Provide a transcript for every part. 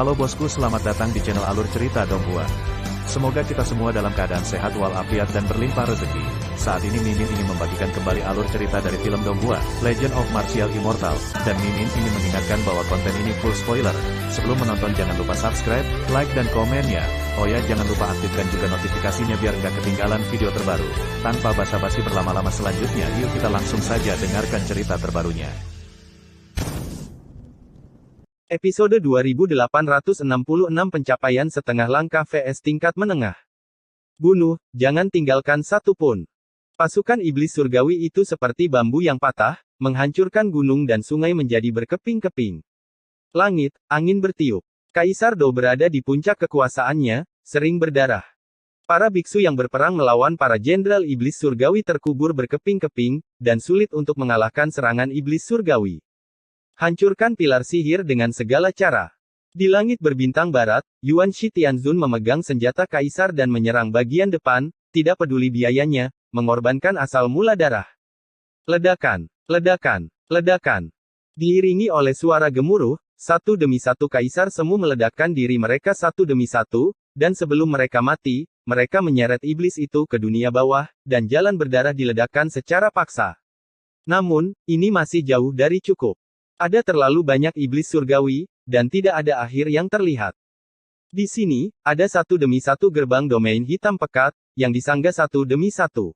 Halo bosku, selamat datang di channel Alur Cerita Donghua. Semoga kita semua dalam keadaan sehat walafiat dan berlimpah rezeki. Saat ini Mimin ingin membagikan kembali alur cerita dari film Donghua, Legend of Martial Immortal, dan Mimin ingin mengingatkan bahwa konten ini full spoiler. Sebelum menonton jangan lupa subscribe, like dan komen ya. Oh ya, jangan lupa aktifkan juga notifikasinya biar nggak ketinggalan video terbaru. Tanpa basa-basi berlama-lama selanjutnya, yuk kita langsung saja dengarkan cerita terbarunya. Episode 2866 Pencapaian Setengah Langkah vs Tingkat Menengah. Bunuh, jangan tinggalkan satu pun. Pasukan iblis surgawi itu seperti bambu yang patah, menghancurkan gunung dan sungai menjadi berkeping-keping. Langit, angin bertiup. Kaisar Do berada di puncak kekuasaannya, sering berdarah. Para biksu yang berperang melawan para jenderal iblis surgawi terkubur berkeping-keping, dan sulit untuk mengalahkan serangan iblis surgawi. Hancurkan pilar sihir dengan segala cara. Di langit berbintang barat, Yuan Shi Tianzun memegang senjata kaisar dan menyerang bagian depan, tidak peduli biayanya, mengorbankan asal mula darah. Ledakan, ledakan, ledakan. Diiringi oleh suara gemuruh, satu demi satu kaisar semu meledakkan diri mereka satu demi satu, dan sebelum mereka mati, mereka menyeret iblis itu ke dunia bawah, dan jalan berdarah diledakkan secara paksa. Namun, ini masih jauh dari cukup. Ada terlalu banyak iblis surgawi, dan tidak ada akhir yang terlihat. Di sini, ada satu demi satu gerbang domain hitam pekat, yang disangga satu demi satu.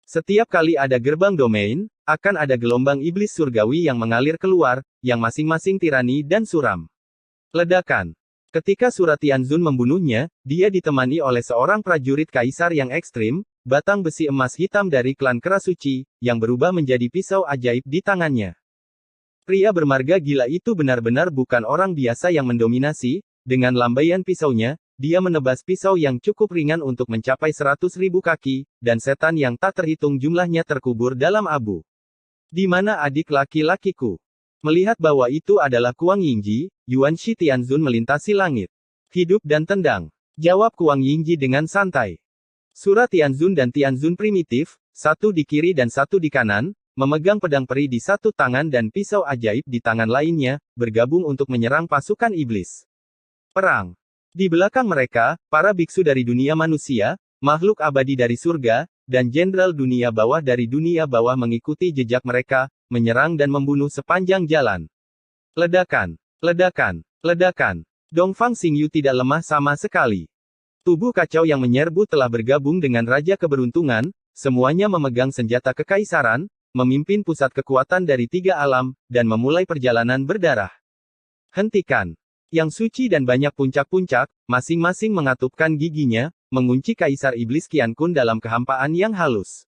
Setiap kali ada gerbang domain, akan ada gelombang iblis surgawi yang mengalir keluar, yang masing-masing tirani dan suram. Ledakan. Ketika Suratianzun membunuhnya, dia ditemani oleh seorang prajurit kaisar yang ekstrim, batang besi emas hitam dari klan Kerasuci, yang berubah menjadi pisau ajaib di tangannya. Pria bermarga gila itu benar-benar bukan orang biasa yang mendominasi, dengan lambaian pisaunya, dia menebas pisau yang cukup ringan untuk mencapai 100.000 kaki, dan setan yang tak terhitung jumlahnya terkubur dalam abu. Di mana adik laki-lakiku? Melihat bahwa itu adalah Kuang Yingji, Yuan Shi Tianzun melintasi langit. Hidup dan tendang. Jawab Kuang Yingji dengan santai. Suratianzun dan Tianzun primitif, satu di kiri dan satu di kanan, memegang pedang peri di satu tangan dan pisau ajaib di tangan lainnya, bergabung untuk menyerang pasukan iblis. Perang. Di belakang mereka, para biksu dari dunia manusia, makhluk abadi dari surga, dan jenderal dunia bawah dari dunia bawah mengikuti jejak mereka, menyerang dan membunuh sepanjang jalan. Ledakan, ledakan, ledakan. Dongfang Xingyu tidak lemah sama sekali. Tubuh kacau yang menyerbu telah bergabung dengan Raja Keberuntungan, semuanya memegang senjata kekaisaran, memimpin pusat kekuatan dari tiga alam, dan memulai perjalanan berdarah. Hentikan. Yang suci dan banyak puncak-puncak, masing-masing mengatupkan giginya, mengunci Kaisar Iblis Qian Kun dalam kehampaan yang halus.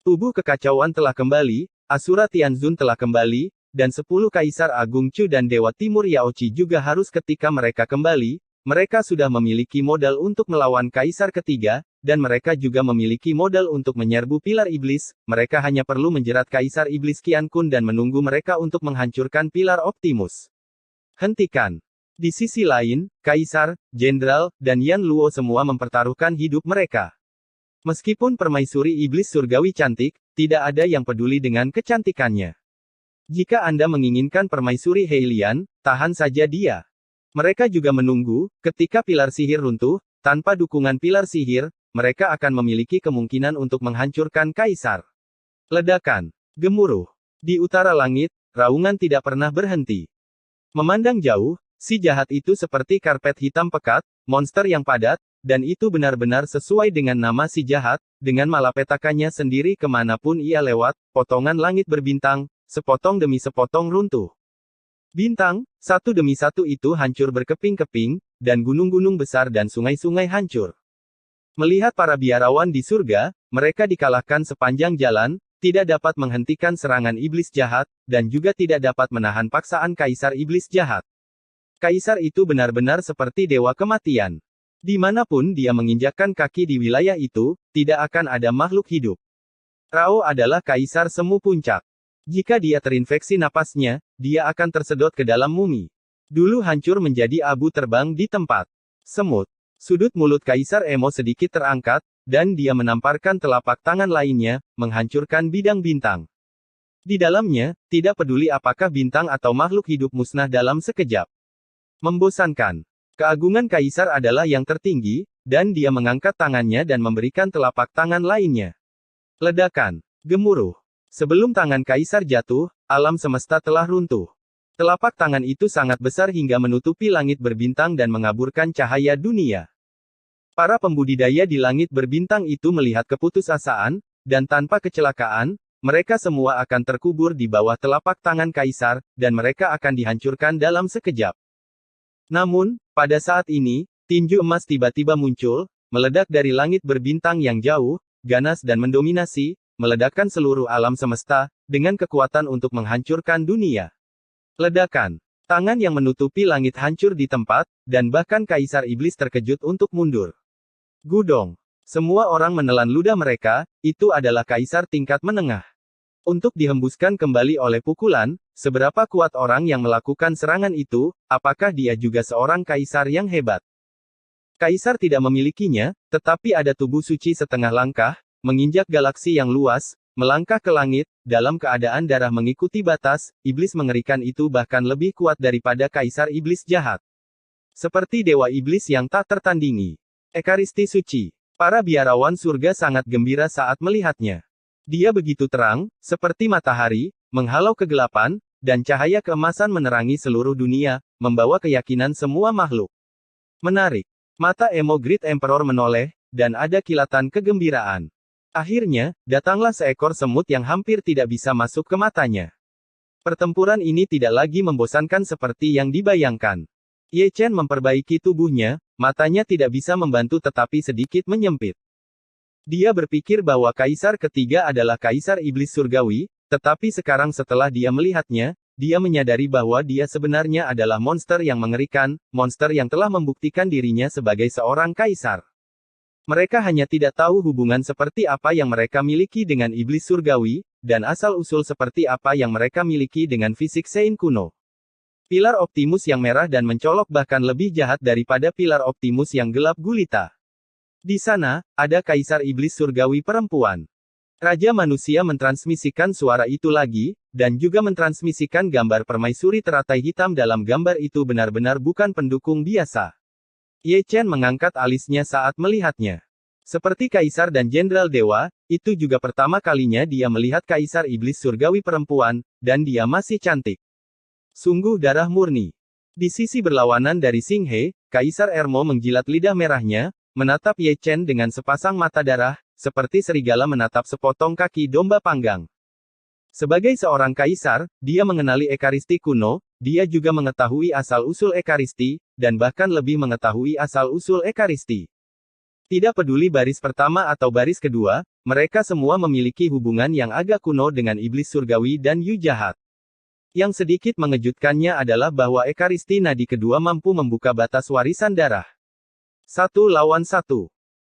Tubuh kekacauan telah kembali, Asura Tianzun telah kembali, dan 10 Kaisar Agung Chu dan Dewa Timur Yaochi juga harus ketika mereka kembali, mereka sudah memiliki modal untuk melawan Kaisar ketiga, dan mereka juga memiliki modal untuk menyerbu pilar iblis, mereka hanya perlu menjerat Kaisar Iblis Qian Kun dan menunggu mereka untuk menghancurkan pilar Optimus. Hentikan. Di sisi lain, Kaisar, Jenderal, dan Yan Luo semua mempertaruhkan hidup mereka. Meskipun permaisuri iblis surgawi cantik, tidak ada yang peduli dengan kecantikannya. Jika Anda menginginkan permaisuri Heilian, tahan saja dia. Mereka juga menunggu, ketika pilar sihir runtuh, tanpa dukungan pilar sihir, mereka akan memiliki kemungkinan untuk menghancurkan Kaisar. Ledakan. Gemuruh. Di utara langit, raungan tidak pernah berhenti. Memandang jauh, si jahat itu seperti karpet hitam pekat, monster yang padat, dan itu benar-benar sesuai dengan nama si jahat, dengan malapetakannya sendiri kemanapun ia lewat, potongan langit berbintang, sepotong demi sepotong runtuh. Bintang, satu demi satu itu hancur berkeping-keping, dan gunung-gunung besar dan sungai-sungai hancur. Melihat para biarawan di surga, mereka dikalahkan sepanjang jalan, tidak dapat menghentikan serangan iblis jahat, dan juga tidak dapat menahan paksaan Kaisar Iblis Jahat. Kaisar itu benar-benar seperti dewa kematian. Dimanapun dia menginjakkan kaki di wilayah itu, tidak akan ada makhluk hidup. Rao adalah Kaisar Semu Puncak. Jika dia terinfeksi napasnya, dia akan tersedot ke dalam mumi. Dulu hancur menjadi abu terbang di tempat. Semut. Sudut mulut Kaisar Emo sedikit terangkat, dan dia menamparkan telapak tangan lainnya, menghancurkan bidang bintang. Di dalamnya, tidak peduli apakah bintang atau makhluk hidup musnah dalam sekejap. Membosankan. Keagungan kaisar adalah yang tertinggi, dan dia mengangkat tangannya dan memberikan telapak tangan lainnya. Ledakan. Gemuruh. Sebelum tangan kaisar jatuh, alam semesta telah runtuh. Telapak tangan itu sangat besar hingga menutupi langit berbintang dan mengaburkan cahaya dunia. Para pembudidaya di langit berbintang itu melihat keputusasaan, dan tanpa kecelakaan, mereka semua akan terkubur di bawah telapak tangan kaisar, dan mereka akan dihancurkan dalam sekejap. Namun, pada saat ini, tinju emas tiba-tiba muncul, meledak dari langit berbintang yang jauh, ganas dan mendominasi, meledakkan seluruh alam semesta, dengan kekuatan untuk menghancurkan dunia. Ledakan. Tangan yang menutupi langit hancur di tempat, dan bahkan Kaisar Iblis terkejut untuk mundur. Gudong. Semua orang menelan ludah mereka, itu adalah kaisar tingkat menengah. Untuk dihembuskan kembali oleh pukulan, seberapa kuat orang yang melakukan serangan itu, apakah dia juga seorang kaisar yang hebat? Kaisar tidak memilikinya, tetapi ada tubuh suci setengah langkah, menginjak galaksi yang luas, melangkah ke langit, dalam keadaan darah mengikuti batas, iblis mengerikan itu bahkan lebih kuat daripada kaisar iblis jahat. Seperti dewa iblis yang tak tertandingi. Ekaristi suci. Para biarawan surga sangat gembira saat melihatnya. Dia begitu terang, seperti matahari, menghalau kegelapan, dan cahaya keemasan menerangi seluruh dunia, membawa keyakinan semua makhluk. Menarik. Mata Emo Great Emperor menoleh, dan ada kilatan kegembiraan. Akhirnya, datanglah seekor semut yang hampir tidak bisa masuk ke matanya. Pertempuran ini tidak lagi membosankan seperti yang dibayangkan. Ye Chen memperbaiki tubuhnya, matanya tidak bisa membantu tetapi sedikit menyempit. Dia berpikir bahwa kaisar ketiga adalah kaisar iblis surgawi, tetapi sekarang setelah dia melihatnya, dia menyadari bahwa dia sebenarnya adalah monster yang mengerikan, monster yang telah membuktikan dirinya sebagai seorang kaisar. Mereka hanya tidak tahu hubungan seperti apa yang mereka miliki dengan iblis surgawi, dan asal-usul seperti apa yang mereka miliki dengan fisik Sein kuno. Pilar Optimus yang merah dan mencolok bahkan lebih jahat daripada pilar Optimus yang gelap gulita. Di sana, ada kaisar iblis surgawi perempuan. Raja manusia mentransmisikan suara itu lagi, dan juga mentransmisikan gambar permaisuri teratai hitam dalam gambar itu benar-benar bukan pendukung biasa. Ye Chen mengangkat alisnya saat melihatnya. Seperti kaisar dan jenderal dewa, itu juga pertama kalinya dia melihat kaisar iblis surgawi perempuan, dan dia masih cantik. Sungguh darah murni. Di sisi berlawanan dari Xing He, Kaisar Ermo menjilat lidah merahnya, menatap Ye Chen dengan sepasang mata darah, seperti serigala menatap sepotong kaki domba panggang. Sebagai seorang kaisar, dia mengenali Ekaristi kuno, dia juga mengetahui asal-usul Ekaristi, dan bahkan lebih mengetahui asal-usul Ekaristi. Tidak peduli baris pertama atau baris kedua, mereka semua memiliki hubungan yang agak kuno dengan iblis surgawi dan Yu jahat. Yang sedikit mengejutkannya adalah bahwa Ekaristi nadi kedua mampu membuka batas warisan darah. 1 lawan 1.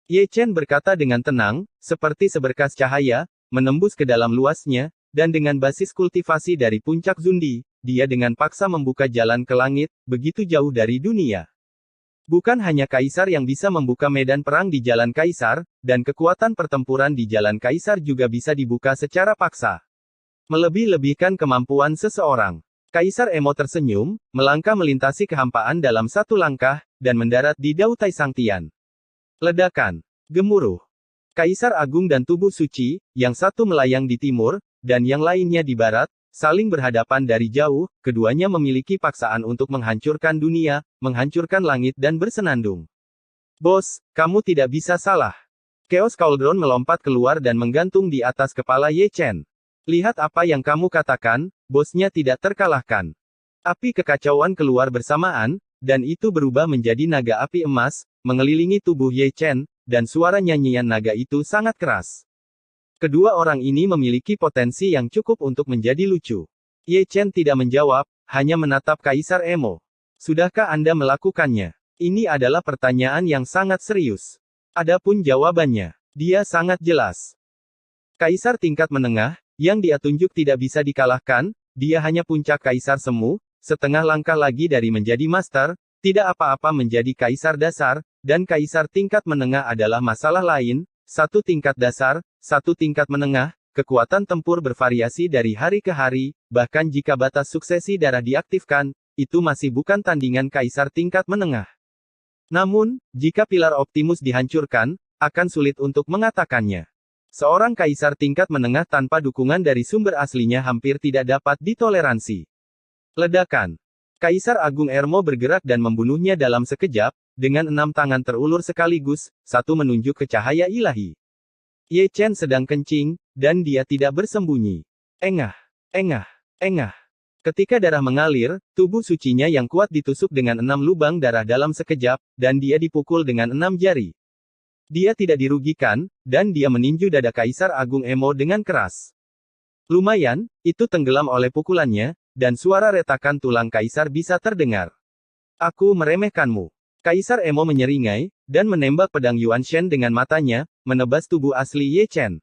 Ye Chen berkata dengan tenang, seperti seberkas cahaya, menembus ke dalam luasnya, dan dengan basis kultivasi dari puncak Zundi, dia dengan paksa membuka jalan ke langit, begitu jauh dari dunia. Bukan hanya kaisar yang bisa membuka medan perang di jalan kaisar, dan kekuatan pertempuran di jalan kaisar juga bisa dibuka secara paksa. Melebih-lebihkan kemampuan seseorang. Kaisar Emo tersenyum, melangkah melintasi kehampaan dalam satu langkah, dan mendarat di Dautai Sangtian. Ledakan. Gemuruh. Kaisar Agung dan tubuh suci, yang satu melayang di timur, dan yang lainnya di barat, saling berhadapan dari jauh, keduanya memiliki paksaan untuk menghancurkan dunia, menghancurkan langit dan bersenandung. Bos, kamu tidak bisa salah. Chaos Cauldron melompat keluar dan menggantung di atas kepala Ye Chen. Lihat apa yang kamu katakan, bosnya tidak terkalahkan. Api kekacauan keluar bersamaan, dan itu berubah menjadi naga api emas, mengelilingi tubuh Ye Chen, dan suara nyanyian naga itu sangat keras. Kedua orang ini memiliki potensi yang cukup untuk menjadi lucu. Ye Chen tidak menjawab, hanya menatap Kaisar Emo. Sudahkah Anda melakukannya? Ini adalah pertanyaan yang sangat serius. Adapun jawabannya, dia sangat jelas. Kaisar tingkat menengah, yang dia tunjuk tidak bisa dikalahkan, dia hanya puncak kaisar semu, setengah langkah lagi dari menjadi master, tidak apa-apa menjadi kaisar dasar, dan kaisar tingkat menengah adalah masalah lain, satu tingkat dasar, satu tingkat menengah, kekuatan tempur bervariasi dari hari ke hari, bahkan jika batas suksesi darah diaktifkan, itu masih bukan tandingan kaisar tingkat menengah. Namun, jika pilar Optimus dihancurkan, akan sulit untuk mengatakannya. Seorang kaisar tingkat menengah tanpa dukungan dari sumber aslinya hampir tidak dapat ditoleransi. Ledakan. Kaisar Agung Ermo bergerak dan membunuhnya dalam sekejap, dengan 6 tangan terulur sekaligus, satu menunjuk ke cahaya ilahi. Ye Chen sedang kencing, dan dia tidak bersembunyi. Engah, engah, engah. Ketika darah mengalir, tubuh sucinya yang kuat ditusuk dengan 6 lubang darah dalam sekejap, dan dia dipukul dengan 6 jari. Dia tidak dirugikan, dan dia meninju dada Kaisar Agung Emo dengan keras. Lumayan, itu tenggelam oleh pukulannya, dan suara retakan tulang Kaisar bisa terdengar. Aku meremehkanmu. Kaisar Emo menyeringai, dan menembak pedang Yuan Shen dengan matanya, menebas tubuh asli Ye Chen.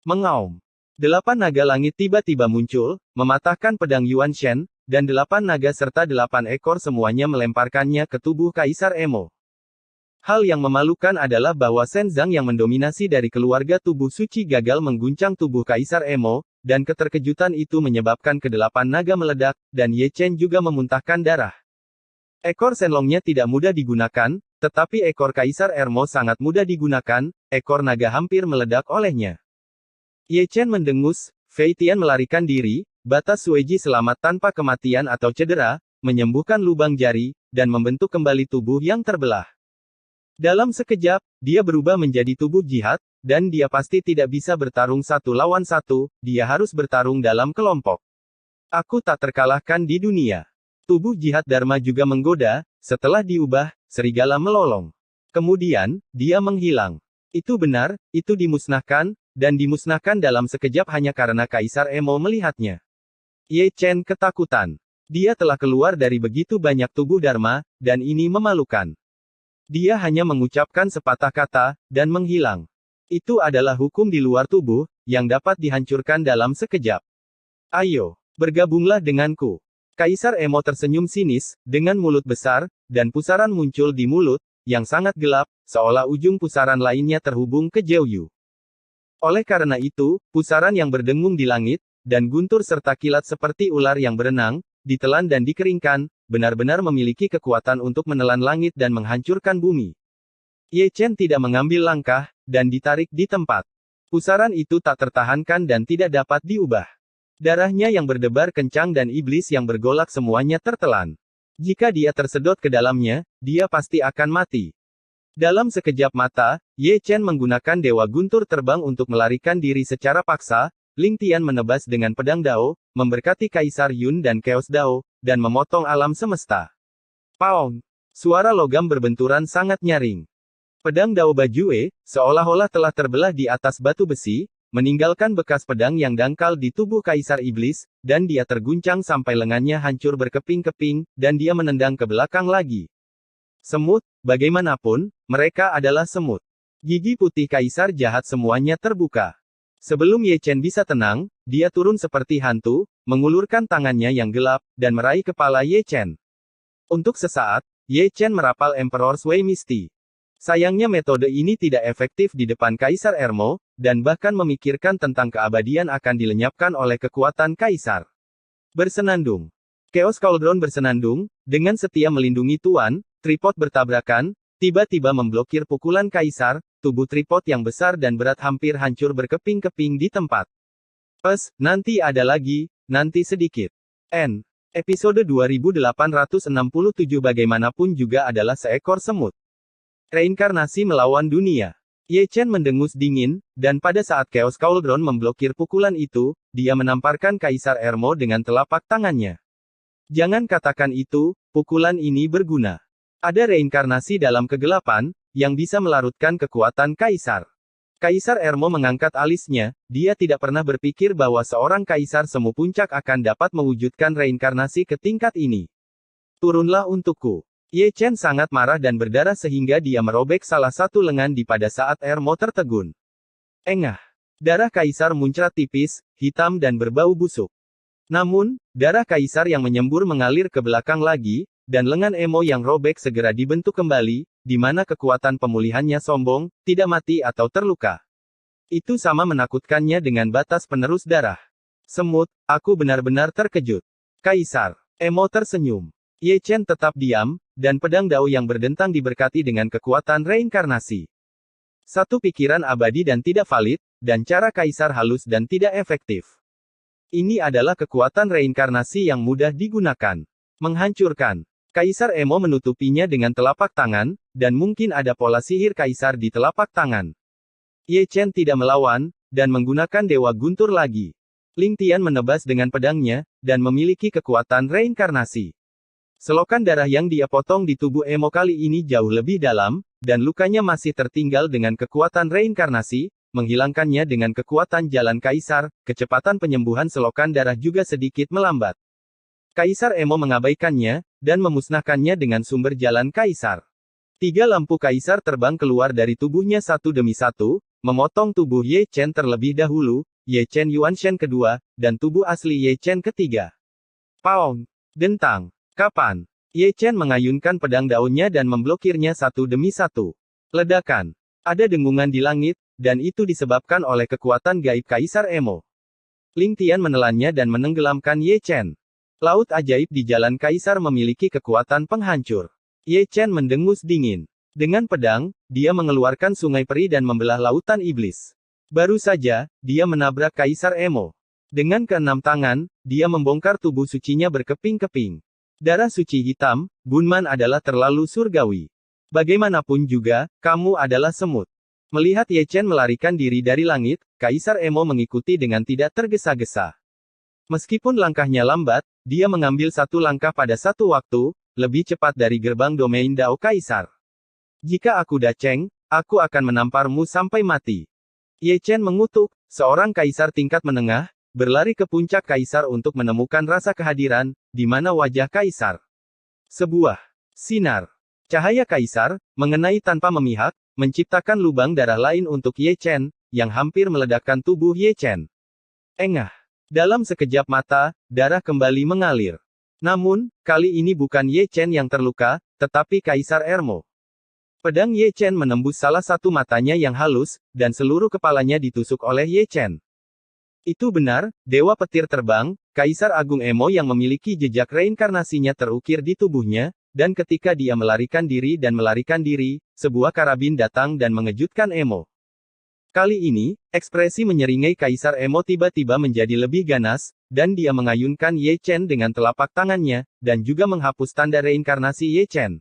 Mengaum. 8 naga langit tiba-tiba muncul, mematahkan pedang Yuan Shen, dan 8 naga serta 8 ekor semuanya melemparkannya ke tubuh Kaisar Emo. Hal yang memalukan adalah bahwa Shenzang yang mendominasi dari keluarga tubuh suci gagal mengguncang tubuh Kaisar Emo, dan keterkejutan itu menyebabkan ke-8 naga meledak, dan Ye Chen juga memuntahkan darah. Ekor Shenlongnya tidak mudah digunakan, tetapi ekor Kaisar Emo sangat mudah digunakan, ekor naga hampir meledak olehnya. Ye Chen mendengus, Fei Tian melarikan diri, batas Sueji selamat tanpa kematian atau cedera, menyembuhkan lubang jari, dan membentuk kembali tubuh yang terbelah. Dalam sekejap, dia berubah menjadi tubuh jihad, dan dia pasti tidak bisa bertarung 1 lawan 1, dia harus bertarung dalam kelompok. Aku tak terkalahkan di dunia. Tubuh jihad Dharma juga menggoda, setelah diubah, serigala melolong. Kemudian, dia menghilang. Itu benar, itu dimusnahkan, dan dimusnahkan dalam sekejap hanya karena Kaisar Emo melihatnya. Ye Chen ketakutan. Dia telah keluar dari begitu banyak tubuh Dharma, dan ini memalukan. Dia hanya mengucapkan sepatah kata, dan menghilang. Itu adalah hukum di luar tubuh, yang dapat dihancurkan dalam sekejap. Ayo, bergabunglah denganku. Kaisar Emo tersenyum sinis, dengan mulut besar, dan pusaran muncul di mulut, yang sangat gelap, seolah ujung pusaran lainnya terhubung ke Jiuyu. Oleh karena itu, pusaran yang berdengung di langit, dan guntur serta kilat seperti ular yang berenang, ditelan dan dikeringkan, benar-benar memiliki kekuatan untuk menelan langit dan menghancurkan bumi. Ye Chen tidak mengambil langkah, dan ditarik di tempat. Pusaran itu tak tertahankan dan tidak dapat diubah. Darahnya yang berdebar kencang dan iblis yang bergolak semuanya tertelan. Jika dia tersedot ke dalamnya, dia pasti akan mati. Dalam sekejap mata, Ye Chen menggunakan Dewa Guntur terbang untuk melarikan diri secara paksa, Ling Tian menebas dengan pedang Dao, memberkati Kaisar Yun dan Chaos Dao, dan memotong alam semesta. Paong! Suara logam berbenturan sangat nyaring. Pedang Dao Bajue, seolah-olah telah terbelah di atas batu besi, meninggalkan bekas pedang yang dangkal di tubuh Kaisar Iblis, dan dia terguncang sampai lengannya hancur berkeping-keping, dan dia menendang ke belakang lagi. Semut, bagaimanapun, mereka adalah semut. Gigi putih Kaisar jahat semuanya terbuka. Sebelum Ye Chen bisa tenang, dia turun seperti hantu, mengulurkan tangannya yang gelap, dan meraih kepala Ye Chen. Untuk sesaat, Ye Chen merapal Emperor's Way Misty. Sayangnya metode ini tidak efektif di depan Kaisar Emo, dan bahkan memikirkan tentang keabadian akan dilenyapkan oleh kekuatan Kaisar. Bersenandung. Chaos Cauldron bersenandung, dengan setia melindungi Tuan, tripod bertabrakan, tiba-tiba memblokir pukulan Kaisar, tubuh tripod yang besar dan berat hampir hancur berkeping-keping di tempat. Nanti ada lagi, nanti sedikit. Episode 2867 bagaimanapun juga adalah seekor semut. Reinkarnasi melawan dunia. Ye Chen mendengus dingin, dan pada saat Chaos Cauldron memblokir pukulan itu, dia menamparkan Kaisar Emo dengan telapak tangannya. Jangan katakan itu, pukulan ini berguna. Ada reinkarnasi dalam kegelapan, yang bisa melarutkan kekuatan Kaisar. Kaisar Emo mengangkat alisnya, dia tidak pernah berpikir bahwa seorang Kaisar semu puncak akan dapat mewujudkan reinkarnasi ke tingkat ini. Turunlah untukku. Ye Chen sangat marah dan berdarah sehingga dia merobek salah satu lengan di pada saat Emo tertegun. Engah. Darah Kaisar muncrat tipis, hitam dan berbau busuk. Namun, darah Kaisar yang menyembur mengalir ke belakang lagi, dan lengan Emo yang robek segera dibentuk kembali, di mana kekuatan pemulihannya sombong, tidak mati atau terluka. Itu sama menakutkannya dengan batas penerus darah. Semut, aku benar-benar terkejut. Kaisar Emo tersenyum. Ye Chen tetap diam, dan pedang Dao yang berdentang diberkati dengan kekuatan reinkarnasi. Satu pikiran abadi dan tidak valid, dan cara kaisar halus dan tidak efektif. Ini adalah kekuatan reinkarnasi yang mudah digunakan. Menghancurkan. Kaisar Emo menutupinya dengan telapak tangan, dan mungkin ada pola sihir kaisar di telapak tangan. Ye Chen tidak melawan, dan menggunakan Dewa Guntur lagi. Ling Tian menebas dengan pedangnya, dan memiliki kekuatan reinkarnasi. Selokan darah yang dia potong di tubuh Emo kali ini jauh lebih dalam, dan lukanya masih tertinggal dengan kekuatan reinkarnasi, menghilangkannya dengan kekuatan jalan kaisar, kecepatan penyembuhan selokan darah juga sedikit melambat. Kaisar Emo mengabaikannya, dan memusnahkannya dengan sumber jalan kaisar. 3 lampu kaisar terbang keluar dari tubuhnya satu demi satu, memotong tubuh Ye Chen terlebih dahulu, Ye Chen Yuanshen kedua, dan tubuh asli Ye Chen ketiga. Paong! Dentang! Kapan? Ye Chen mengayunkan pedang daunnya dan memblokirnya satu demi satu. Ledakan! Ada dengungan di langit, dan itu disebabkan oleh kekuatan gaib Kaisar Emo. Ling Tian menelannya dan menenggelamkan Ye Chen. Laut ajaib di jalan kaisar memiliki kekuatan penghancur. Ye Chen mendengus dingin. Dengan pedang, dia mengeluarkan sungai peri dan membelah lautan iblis. Baru saja, dia menabrak Kaisar Emo. Dengan keenam tangan, dia membongkar tubuh sucinya berkeping-keping. Darah suci hitam, Bunman adalah terlalu surgawi. Bagaimanapun juga, kamu adalah semut. Melihat Ye Chen melarikan diri dari langit, Kaisar Emo mengikuti dengan tidak tergesa-gesa. Meskipun langkahnya lambat, dia mengambil satu langkah pada satu waktu, lebih cepat dari gerbang domain Dao Kaisar. Jika aku Dacheng, aku akan menamparmu sampai mati. Ye Chen mengutuk, seorang kaisar tingkat menengah, berlari ke puncak kaisar untuk menemukan rasa kehadiran, di mana wajah kaisar. Sebuah sinar cahaya kaisar, mengenai tanpa memihak, menciptakan lubang darah lain untuk Ye Chen, yang hampir meledakkan tubuh Ye Chen. Engah. Dalam sekejap mata, darah kembali mengalir. Namun, kali ini bukan Ye Chen yang terluka, tetapi Kaisar Emo. Pedang Ye Chen menembus salah satu matanya yang halus, dan seluruh kepalanya ditusuk oleh Ye Chen. Itu benar, Dewa Petir Terbang, Kaisar Agung Emo yang memiliki jejak reinkarnasinya terukir di tubuhnya, dan ketika dia melarikan diri, sebuah karabin datang dan mengejutkan Emo. Kali ini, ekspresi menyeringai Kaisar Emo tiba-tiba menjadi lebih ganas, dan dia mengayunkan Ye Chen dengan telapak tangannya, dan juga menghapus tanda reinkarnasi Ye Chen.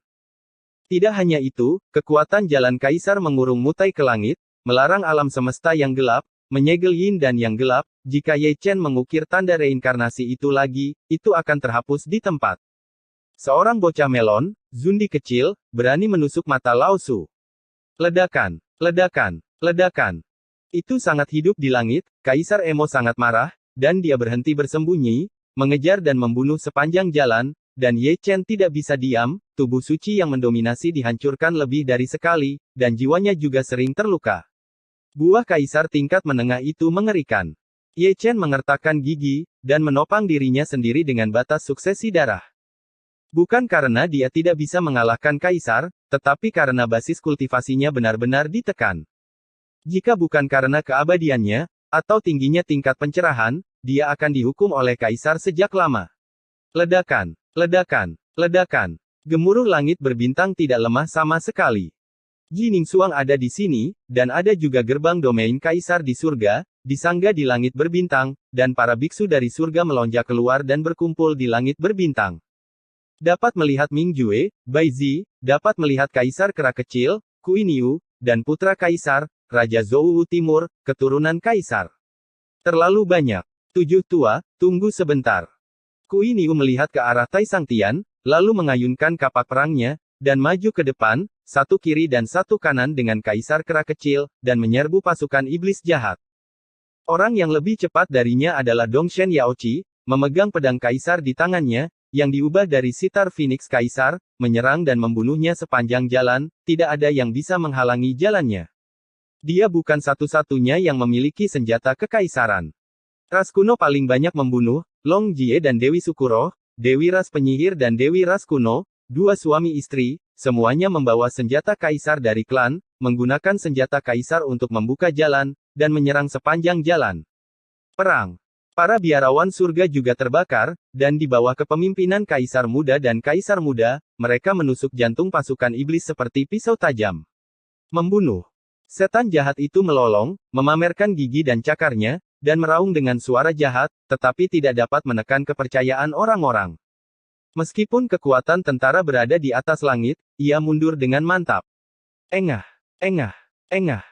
Tidak hanya itu, kekuatan jalan Kaisar mengurung mutai ke langit, melarang alam semesta yang gelap, menyegel yin dan yang gelap, jika Ye Chen mengukir tanda reinkarnasi itu lagi, itu akan terhapus di tempat. Seorang bocah melon, Zundi kecil, berani menusuk mata Lao Su. Ledakan, ledakan. Ledakan. Itu sangat hidup di langit, Kaisar Emo sangat marah, dan dia berhenti bersembunyi, mengejar dan membunuh sepanjang jalan, dan Ye Chen tidak bisa diam, tubuh suci yang mendominasi dihancurkan lebih dari sekali, dan jiwanya juga sering terluka. Buah Kaisar tingkat menengah itu mengerikan. Ye Chen mengertakkan gigi, dan menopang dirinya sendiri dengan batas suksesi darah. Bukan karena dia tidak bisa mengalahkan Kaisar, tetapi karena basis kultivasinya benar-benar ditekan. Jika bukan karena keabadiannya, atau tingginya tingkat pencerahan, dia akan dihukum oleh Kaisar sejak lama. Ledakan, ledakan, ledakan. Gemuruh langit berbintang tidak lemah sama sekali. Ji Ningsuang ada di sini, dan ada juga gerbang domain Kaisar di surga, disangga di langit berbintang, dan para biksu dari surga melonjak keluar dan berkumpul di langit berbintang. Dapat melihat Ming Jue, Bai Zi, dapat melihat Kaisar Kera Kecil, Kui Niu, dan putra Kaisar, Raja Zhou Timur, keturunan Kaisar. Terlalu banyak. 7 tua, tunggu sebentar. Kui Niu melihat ke arah Tai Sang Tian, lalu mengayunkan kapak perangnya, dan maju ke depan, satu kiri dan satu kanan dengan Kaisar Kera Kecil, dan menyerbu pasukan iblis jahat. Orang yang lebih cepat darinya adalah Dongshen Yaoqi, memegang pedang Kaisar di tangannya, yang diubah dari sitar Phoenix Kaisar, menyerang dan membunuhnya sepanjang jalan, tidak ada yang bisa menghalangi jalannya. Dia bukan satu-satunya yang memiliki senjata kekaisaran. Ras kuno paling banyak membunuh, Long Jie dan Dewi Sukuro, Dewi Ras Penyihir dan Dewi Ras Kuno, dua suami istri, semuanya membawa senjata kaisar dari klan, menggunakan senjata kaisar untuk membuka jalan, dan menyerang sepanjang jalan. Perang. Para biarawan surga juga terbakar, dan di bawah kepemimpinan Kaisar Muda dan Kaisar Muda, mereka menusuk jantung pasukan iblis seperti pisau tajam. Membunuh. Setan jahat itu melolong, memamerkan gigi dan cakarnya, dan meraung dengan suara jahat, tetapi tidak dapat menekan kepercayaan orang-orang. Meskipun kekuatan tentara berada di atas langit, ia mundur dengan mantap. Engah, engah, engah.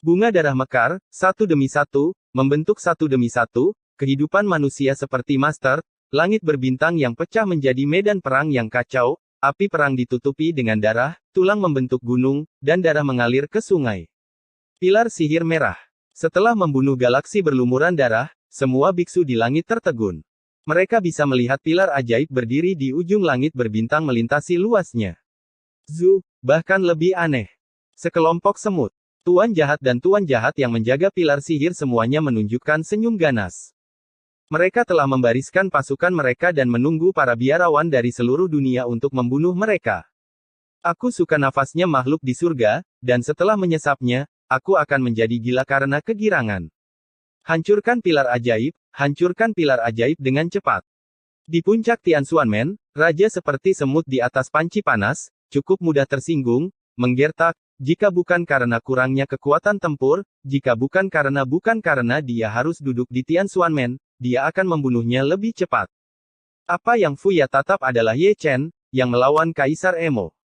Bunga darah mekar, satu demi satu, membentuk satu demi satu, kehidupan manusia seperti master, langit berbintang yang pecah menjadi medan perang yang kacau, api perang ditutupi dengan darah, tulang membentuk gunung, dan darah mengalir ke sungai. Pilar sihir merah. Setelah membunuh galaksi berlumuran darah, semua biksu di langit tertegun. Mereka bisa melihat pilar ajaib berdiri di ujung langit berbintang melintasi luasnya. Bahkan lebih aneh. Sekelompok semut, tuan jahat dan tuan jahat yang menjaga pilar sihir semuanya menunjukkan senyum ganas. Mereka telah membariskan pasukan mereka dan menunggu para biarawan dari seluruh dunia untuk membunuh mereka. Aku suka nafasnya makhluk di surga, dan setelah menyesapnya, aku akan menjadi gila karena kegirangan. Hancurkan pilar ajaib dengan cepat. Di puncak Tianxuanmen, raja seperti semut di atas panci panas, cukup mudah tersinggung, menggertak, jika bukan karena kurangnya kekuatan tempur, jika bukan karena dia harus duduk di Tianxuanmen, dia akan membunuhnya lebih cepat. Apa yang Fuya tatap adalah Ye Chen, yang melawan Kaisar Emo.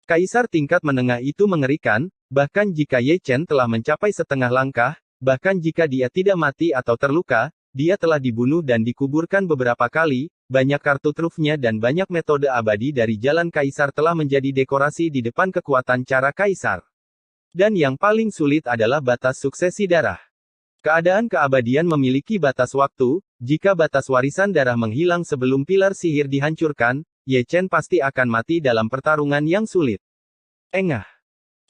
Kaisar tingkat menengah itu mengerikan, bahkan jika Ye Chen telah mencapai setengah langkah, bahkan jika dia tidak mati atau terluka, dia telah dibunuh dan dikuburkan beberapa kali, banyak kartu trufnya dan banyak metode abadi dari jalan Kaisar telah menjadi dekorasi di depan kekuatan cara Kaisar. Dan yang paling sulit adalah batas suksesi darah. Keadaan keabadian memiliki batas waktu, jika batas warisan darah menghilang sebelum pilar sihir dihancurkan, Ye Chen pasti akan mati dalam pertarungan yang sulit. Engah.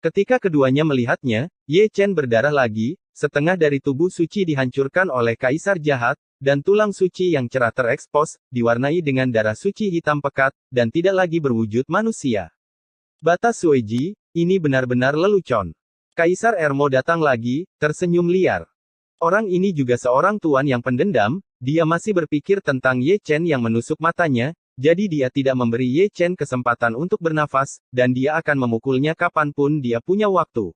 Ketika keduanya melihatnya, Ye Chen berdarah lagi, setengah dari tubuh suci dihancurkan oleh Kaisar jahat, dan tulang suci yang cerah terekspos, diwarnai dengan darah suci hitam pekat, dan tidak lagi berwujud manusia. Batas Sueji, ini benar-benar lelucon. Kaisar Ermo datang lagi, tersenyum liar. Orang ini juga seorang tuan yang pendendam, dia masih berpikir tentang Ye Chen yang menusuk matanya, jadi dia tidak memberi Ye Chen kesempatan untuk bernafas, dan dia akan memukulnya kapanpun dia punya waktu.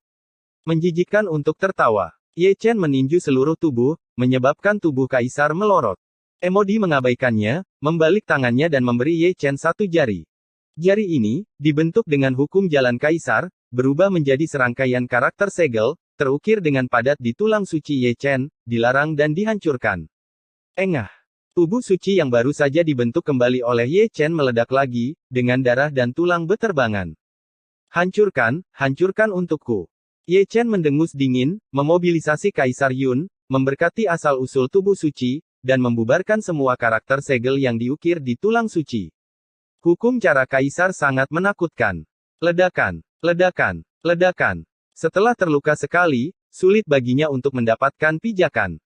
Menjijikkan untuk tertawa. Ye Chen meninju seluruh tubuh, menyebabkan tubuh Kaisar melorot. Emodi mengabaikannya, membalik tangannya dan memberi Ye Chen satu jari. Jari ini, dibentuk dengan hukum jalan Kaisar, berubah menjadi serangkaian karakter segel, terukir dengan padat di tulang suci Ye Chen, dilarang dan dihancurkan. Engah. Tubuh suci yang baru saja dibentuk kembali oleh Ye Chen meledak lagi, dengan darah dan tulang beterbangan. Hancurkan, hancurkan untukku. Ye Chen mendengus dingin, memobilisasi Kaisar Yun, memberkati asal-usul tubuh suci, dan membubarkan semua karakter segel yang diukir di tulang suci. Hukum cara Kaisar sangat menakutkan. Ledakan, ledakan, ledakan. Setelah terluka sekali, sulit baginya untuk mendapatkan pijakan.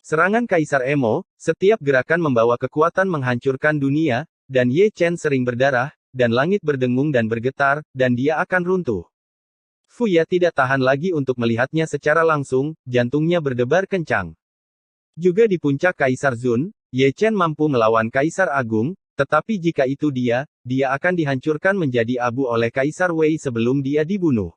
Serangan Kaisar Emo, setiap gerakan membawa kekuatan menghancurkan dunia, dan Ye Chen sering berdarah, dan langit berdengung dan bergetar, dan dia akan runtuh. Fuya tidak tahan lagi untuk melihatnya secara langsung, jantungnya berdebar kencang. Juga di puncak Kaisar Zun, Ye Chen mampu melawan Kaisar Agung, tetapi jika itu dia akan dihancurkan menjadi abu oleh Kaisar Wei sebelum dia dibunuh.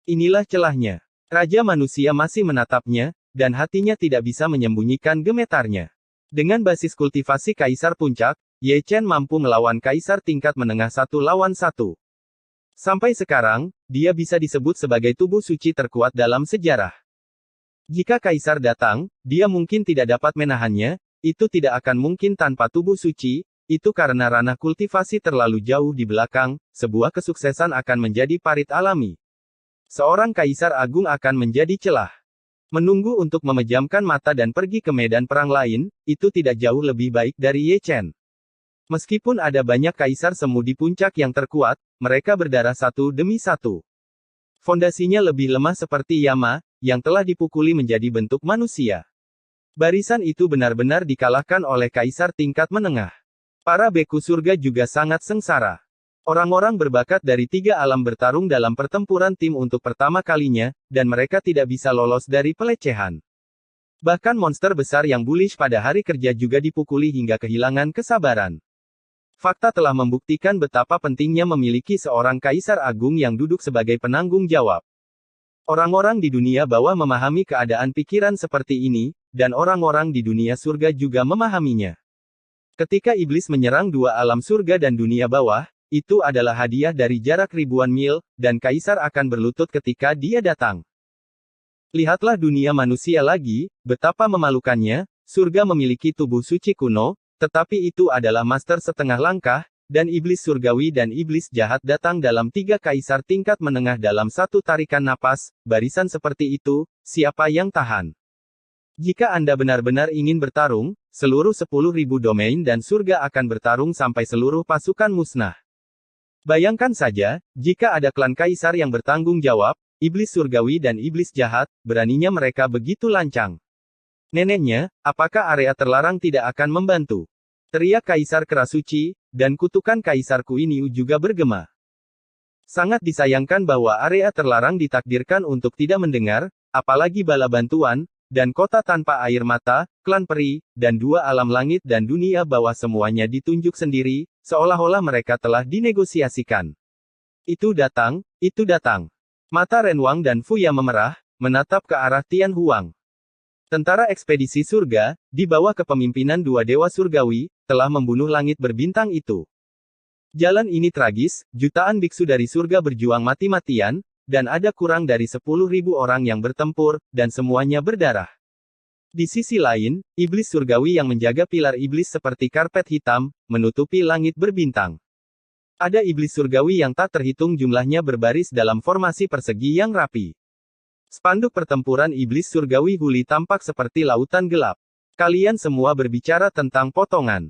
Inilah celahnya. Raja manusia masih menatapnya, dan hatinya tidak bisa menyembunyikan gemetarnya. Dengan basis kultivasi Kaisar Puncak, Ye Chen mampu melawan Kaisar tingkat menengah 1 lawan 1. Sampai sekarang, dia bisa disebut sebagai tubuh suci terkuat dalam sejarah. Jika Kaisar datang, dia mungkin tidak dapat menahannya, itu tidak akan mungkin tanpa tubuh suci, itu karena ranah kultivasi terlalu jauh di belakang, sebuah kesuksesan akan menjadi parit alami. Seorang Kaisar Agung akan menjadi celah. Menunggu untuk memejamkan mata dan pergi ke medan perang lain, itu tidak jauh lebih baik dari Ye Chen. Meskipun ada banyak Kaisar semu di puncak yang terkuat, mereka berdarah satu demi satu. Fondasinya lebih lemah seperti Yama, yang telah dipukuli menjadi bentuk manusia. Barisan itu benar-benar dikalahkan oleh Kaisar tingkat menengah. Para beku surga juga sangat sengsara. Orang-orang berbakat dari 3 alam bertarung dalam pertempuran tim untuk pertama kalinya, dan mereka tidak bisa lolos dari pelecehan. Bahkan monster besar yang bullish pada hari kerja juga dipukuli hingga kehilangan kesabaran. Fakta telah membuktikan betapa pentingnya memiliki seorang kaisar agung yang duduk sebagai penanggung jawab. Orang-orang di dunia bawah memahami keadaan pikiran seperti ini, dan orang-orang di dunia surga juga memahaminya. Ketika iblis menyerang dua alam surga dan dunia bawah, itu adalah hadiah dari jarak ribuan mil, dan kaisar akan berlutut ketika dia datang. Lihatlah dunia manusia lagi, betapa memalukannya, surga memiliki tubuh suci kuno, tetapi itu adalah master setengah langkah, dan iblis surgawi dan iblis jahat datang dalam 3 kaisar tingkat menengah dalam satu tarikan napas, barisan seperti itu, siapa yang tahan? Jika Anda benar-benar ingin bertarung, seluruh 10.000 domain dan surga akan bertarung sampai seluruh pasukan musnah. Bayangkan saja, jika ada klan kaisar yang bertanggung jawab, iblis surgawi dan iblis jahat, beraninya mereka begitu lancang. Neneknya, apakah area terlarang tidak akan membantu? Teriak Kaisar Kerasuci, dan kutukan Kaisar Kuiniu juga bergema. Sangat disayangkan bahwa area terlarang ditakdirkan untuk tidak mendengar, apalagi bala bantuan, dan kota tanpa air mata, klan peri, dan 2 alam langit dan dunia bawah semuanya ditunjuk sendiri, seolah-olah mereka telah dinegosiasikan. Itu datang, itu datang. Mata Renwang dan Fuya memerah, menatap ke arah Tian Huang. Tentara ekspedisi surga, di bawah kepemimpinan 2 dewa surgawi, telah membunuh langit berbintang itu. Jalan ini tragis, jutaan biksu dari surga berjuang mati-matian, dan ada kurang dari 10.000 orang yang bertempur, dan semuanya berdarah. Di sisi lain, iblis surgawi yang menjaga pilar iblis seperti karpet hitam, menutupi langit berbintang. Ada iblis surgawi yang tak terhitung jumlahnya berbaris dalam formasi persegi yang rapi. Spanduk pertempuran iblis surgawi Huli tampak seperti lautan gelap. Kalian semua berbicara tentang potongan.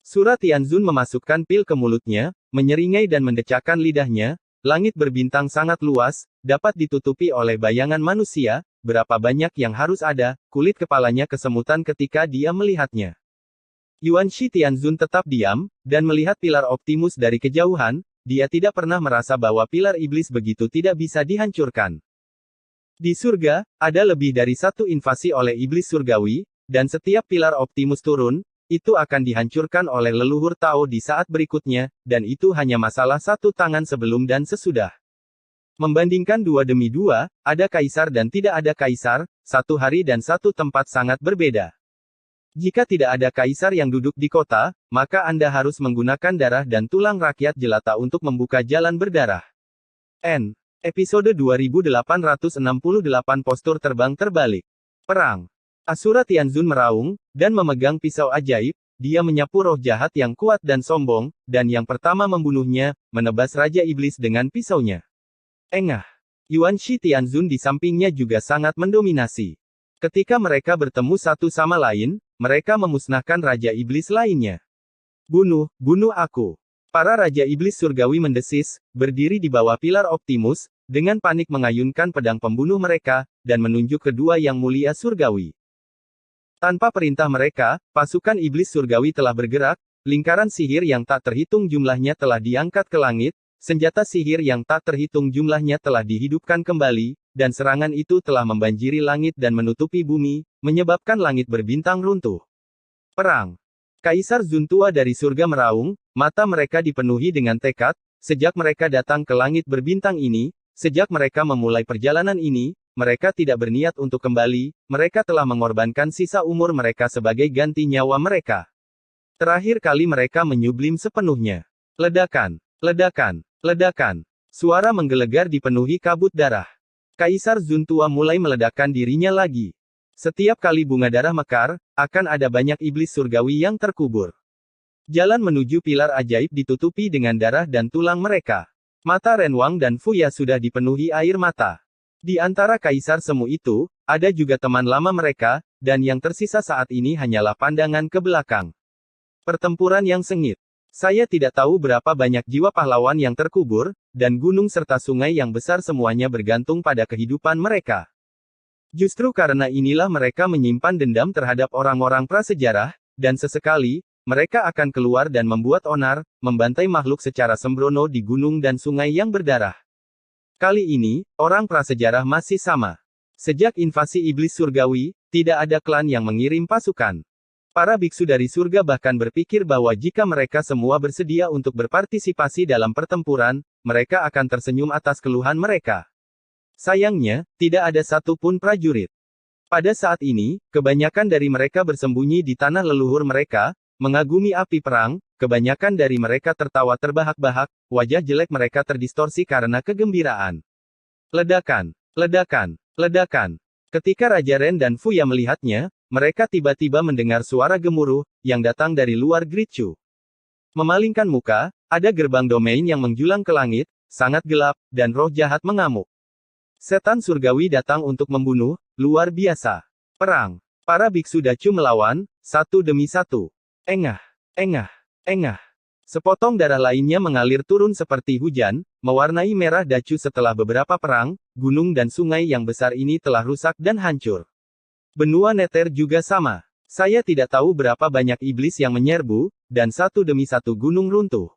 Surah Tianzun memasukkan pil ke mulutnya, menyeringai dan mendecakkan lidahnya. Langit berbintang sangat luas, dapat ditutupi oleh bayangan manusia. Berapa banyak yang harus ada, kulit kepalanya kesemutan ketika dia melihatnya. Yuan Shi Tianzun tetap diam, dan melihat pilar Optimus dari kejauhan. Dia tidak pernah merasa bahwa pilar iblis begitu tidak bisa dihancurkan. Di surga, ada lebih dari 1 invasi oleh iblis surgawi, dan setiap pilar Optimus turun, itu akan dihancurkan oleh leluhur Tao di saat berikutnya, dan itu hanya masalah 1 tangan sebelum dan sesudah. Membandingkan 2 demi 2, ada kaisar dan tidak ada kaisar, 1 hari dan 1 tempat sangat berbeda. Jika tidak ada kaisar yang duduk di kota, maka Anda harus menggunakan darah dan tulang rakyat jelata untuk membuka jalan berdarah. Episode 2868 Postur terbang terbalik. Perang. Asura Tianzun meraung, dan memegang pisau ajaib, dia menyapu roh jahat yang kuat dan sombong, dan yang pertama membunuhnya, menebas Raja Iblis dengan pisaunya. Engah. Yuan Shi Tianzun di sampingnya juga sangat mendominasi. Ketika mereka bertemu satu sama lain, mereka memusnahkan Raja Iblis lainnya. Bunuh aku. Para Raja Iblis Surgawi mendesis, berdiri di bawah pilar Optimus, dengan panik mengayunkan pedang pembunuh mereka, dan menunjuk kedua yang mulia Surgawi. Tanpa perintah mereka, pasukan Iblis Surgawi telah bergerak, lingkaran sihir yang tak terhitung jumlahnya telah diangkat ke langit, senjata sihir yang tak terhitung jumlahnya telah dihidupkan kembali, dan serangan itu telah membanjiri langit dan menutupi bumi, menyebabkan langit berbintang runtuh. Perang. Kaisar Zuntua dari surga meraung, mata mereka dipenuhi dengan tekad, sejak mereka datang ke langit berbintang ini, sejak mereka memulai perjalanan ini, mereka tidak berniat untuk kembali, mereka telah mengorbankan sisa umur mereka sebagai ganti nyawa mereka. Terakhir kali mereka menyublim sepenuhnya. Ledakan, ledakan, ledakan. Suara menggelegar dipenuhi kabut darah. Kaisar Zuntua mulai meledakkan dirinya lagi. Setiap kali bunga darah mekar, akan ada banyak iblis surgawi yang terkubur. Jalan menuju pilar ajaib ditutupi dengan darah dan tulang mereka. Mata Renwang dan Fuya sudah dipenuhi air mata. Di antara kaisar semu itu, ada juga teman lama mereka, dan yang tersisa saat ini hanyalah pandangan ke belakang. Pertempuran yang sengit. Saya tidak tahu berapa banyak jiwa pahlawan yang terkubur, dan gunung serta sungai yang besar semuanya bergantung pada kehidupan mereka. Justru karena inilah mereka menyimpan dendam terhadap orang-orang prasejarah, dan sesekali, mereka akan keluar dan membuat onar, membantai makhluk secara sembrono di gunung dan sungai yang berdarah. Kali ini, orang prasejarah masih sama. Sejak invasi iblis surgawi, tidak ada klan yang mengirim pasukan. Para biksu dari surga bahkan berpikir bahwa jika mereka semua bersedia untuk berpartisipasi dalam pertempuran, mereka akan tersenyum atas keluhan mereka. Sayangnya, tidak ada satupun prajurit. Pada saat ini, kebanyakan dari mereka bersembunyi di tanah leluhur mereka, mengagumi api perang, kebanyakan dari mereka tertawa terbahak-bahak, wajah jelek mereka terdistorsi karena kegembiraan. Ledakan, ledakan, ledakan. Ketika Raja Ren dan Fuya melihatnya, mereka tiba-tiba mendengar suara gemuruh, yang datang dari luar Gridchu. Memalingkan muka, ada gerbang domain yang menjulang ke langit, sangat gelap, dan roh jahat mengamuk. Setan surgawi datang untuk membunuh, luar biasa. Perang. Para biksu Dacu melawan, satu demi satu. Engah, engah, engah. Sepotong darah lainnya mengalir turun seperti hujan, mewarnai merah Dacu setelah beberapa perang, gunung dan sungai yang besar ini telah rusak dan hancur. Benua Nether juga sama. Saya tidak tahu berapa banyak iblis yang menyerbu, dan satu demi satu gunung runtuh.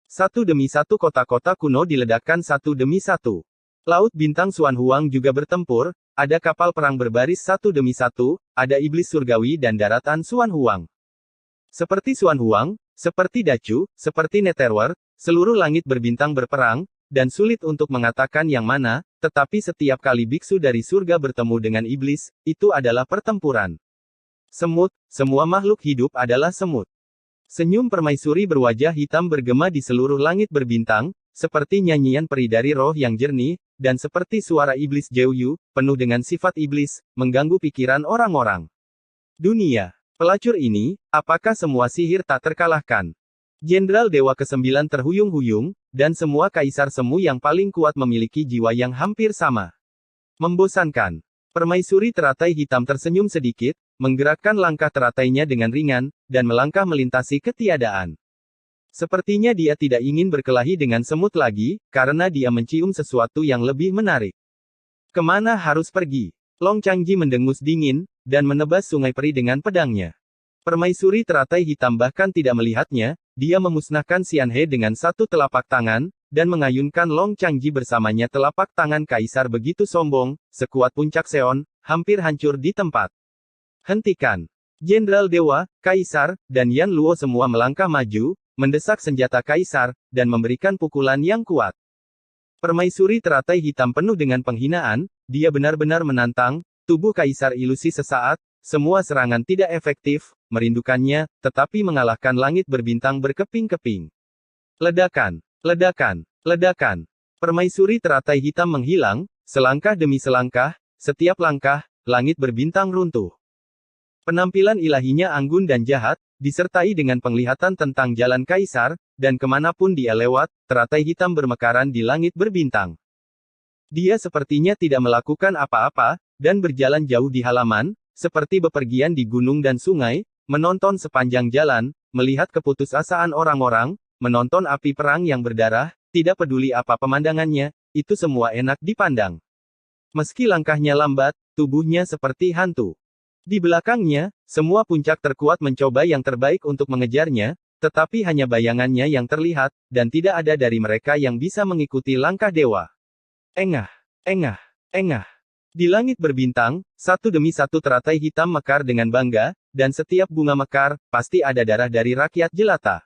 Satu demi satu kota-kota kuno diledakkan satu demi satu. Laut bintang Xuan Huang juga bertempur, ada kapal perang berbaris satu demi satu, ada iblis surgawi dan daratan Xuan Huang. Seperti Xuan Huang, seperti Dacu, seperti Netherworld, seluruh langit berbintang berperang, dan sulit untuk mengatakan yang mana, tetapi setiap kali biksu dari surga bertemu dengan iblis, itu adalah pertempuran. Semut, semua makhluk hidup adalah semut. Senyum permaisuri berwajah hitam bergema di seluruh langit berbintang, seperti nyanyian peri dari roh yang jernih, dan seperti suara iblis Jeuyu, penuh dengan sifat iblis, mengganggu pikiran orang-orang. Dunia. Pelacur ini, apakah semua sihir tak terkalahkan? Jenderal Dewa ke-9 terhuyung-huyung, dan semua kaisar semu yang paling kuat memiliki jiwa yang hampir sama. Membosankan. Permaisuri teratai hitam tersenyum sedikit, menggerakkan langkah teratainya dengan ringan, dan melangkah melintasi ketiadaan. Sepertinya dia tidak ingin berkelahi dengan semut lagi, karena dia mencium sesuatu yang lebih menarik. Kemana harus pergi? Long Changji mendengus dingin, dan menebas sungai peri dengan pedangnya. Permaisuri teratai hitam bahkan tidak melihatnya, dia memusnahkan Xianhe dengan satu telapak tangan, dan mengayunkan Long Changji bersamanya. Telapak tangan kaisar begitu sombong, sekuat puncak Seon, hampir hancur di tempat. Hentikan. Jenderal Dewa, Kaisar, dan Yan Luo semua melangkah maju, mendesak senjata kaisar, dan memberikan pukulan yang kuat. Permaisuri teratai hitam penuh dengan penghinaan, dia benar-benar menantang, tubuh kaisar ilusi sesaat, semua serangan tidak efektif, merindukannya, tetapi mengalahkan langit berbintang berkeping-keping. Ledakan, ledakan, ledakan. Permaisuri teratai hitam menghilang, selangkah demi selangkah, setiap langkah, langit berbintang runtuh. Penampilan ilahinya anggun dan jahat, disertai dengan penglihatan tentang jalan kaisar, dan kemanapun dia lewat, teratai hitam bermekaran di langit berbintang. Dia sepertinya tidak melakukan apa-apa, dan berjalan jauh di halaman, seperti bepergian di gunung dan sungai, menonton sepanjang jalan, melihat keputusasaan orang-orang, menonton api perang yang berdarah, tidak peduli apa pemandangannya, itu semua enak dipandang. Meski langkahnya lambat, tubuhnya seperti hantu. Di belakangnya, semua puncak terkuat mencoba yang terbaik untuk mengejarnya, tetapi hanya bayangannya yang terlihat, dan tidak ada dari mereka yang bisa mengikuti langkah dewa. Engah, engah, engah. Di langit berbintang, satu demi satu teratai hitam mekar dengan bangga, dan setiap bunga mekar, pasti ada darah dari rakyat jelata.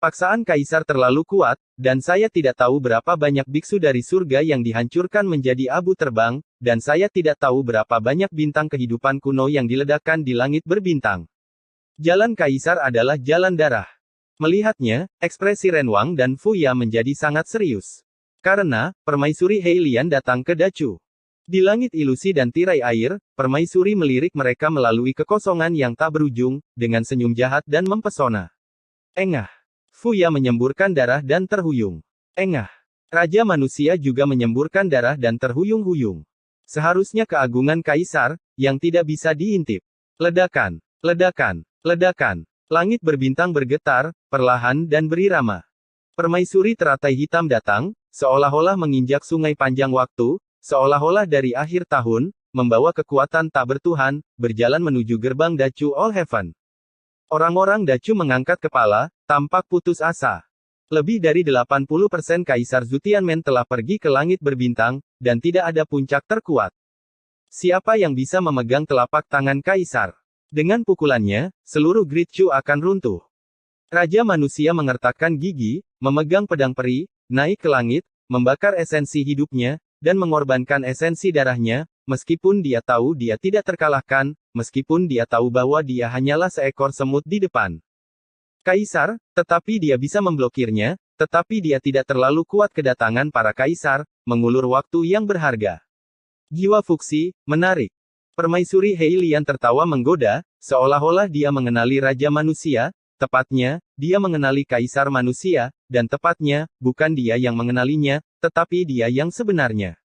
Paksaan kaisar terlalu kuat, dan saya tidak tahu berapa banyak biksu dari surga yang dihancurkan menjadi abu terbang, dan saya tidak tahu berapa banyak bintang kehidupan kuno yang diledakkan di langit berbintang. Jalan kaisar adalah jalan darah. Melihatnya, ekspresi Renwang dan Fuya menjadi sangat serius. Karena, permaisuri Heilian datang ke Dacu. Di langit ilusi dan tirai air, permaisuri melirik mereka melalui kekosongan yang tak berujung, dengan senyum jahat dan mempesona. Engah. Fuya menyemburkan darah dan terhuyung. Engah. Raja manusia juga menyemburkan darah dan terhuyung-huyung. Seharusnya keagungan kaisar, yang tidak bisa diintip. Ledakan, ledakan, ledakan. Langit berbintang bergetar, perlahan dan berirama. Permaisuri teratai hitam datang, seolah-olah menginjak sungai panjang waktu, seolah-olah dari akhir tahun, membawa kekuatan tak bertuhan, berjalan menuju gerbang Dacu All Heaven. Orang-orang Dacu mengangkat kepala, tampak putus asa. Lebih dari 80% Kaisar Zutianmen telah pergi ke langit berbintang, dan tidak ada puncak terkuat. Siapa yang bisa memegang telapak tangan kaisar? Dengan pukulannya, seluruh Great Chu akan runtuh. Raja manusia mengertakkan gigi, memegang pedang peri, naik ke langit, membakar esensi hidupnya, dan mengorbankan esensi darahnya, meskipun dia tahu dia tidak terkalahkan, meskipun dia tahu bahwa dia hanyalah seekor semut di depan kaisar, tetapi dia bisa memblokirnya, tetapi dia tidak terlalu kuat. Kedatangan para kaisar, mengulur waktu yang berharga. Jiwa fuksi, menarik. Permaisuri Heilian tertawa menggoda, seolah-olah dia mengenali Raja Manusia, tepatnya, dia mengenali Kaisar Manusia, dan tepatnya, bukan dia yang mengenalinya, tetapi dia yang sebenarnya.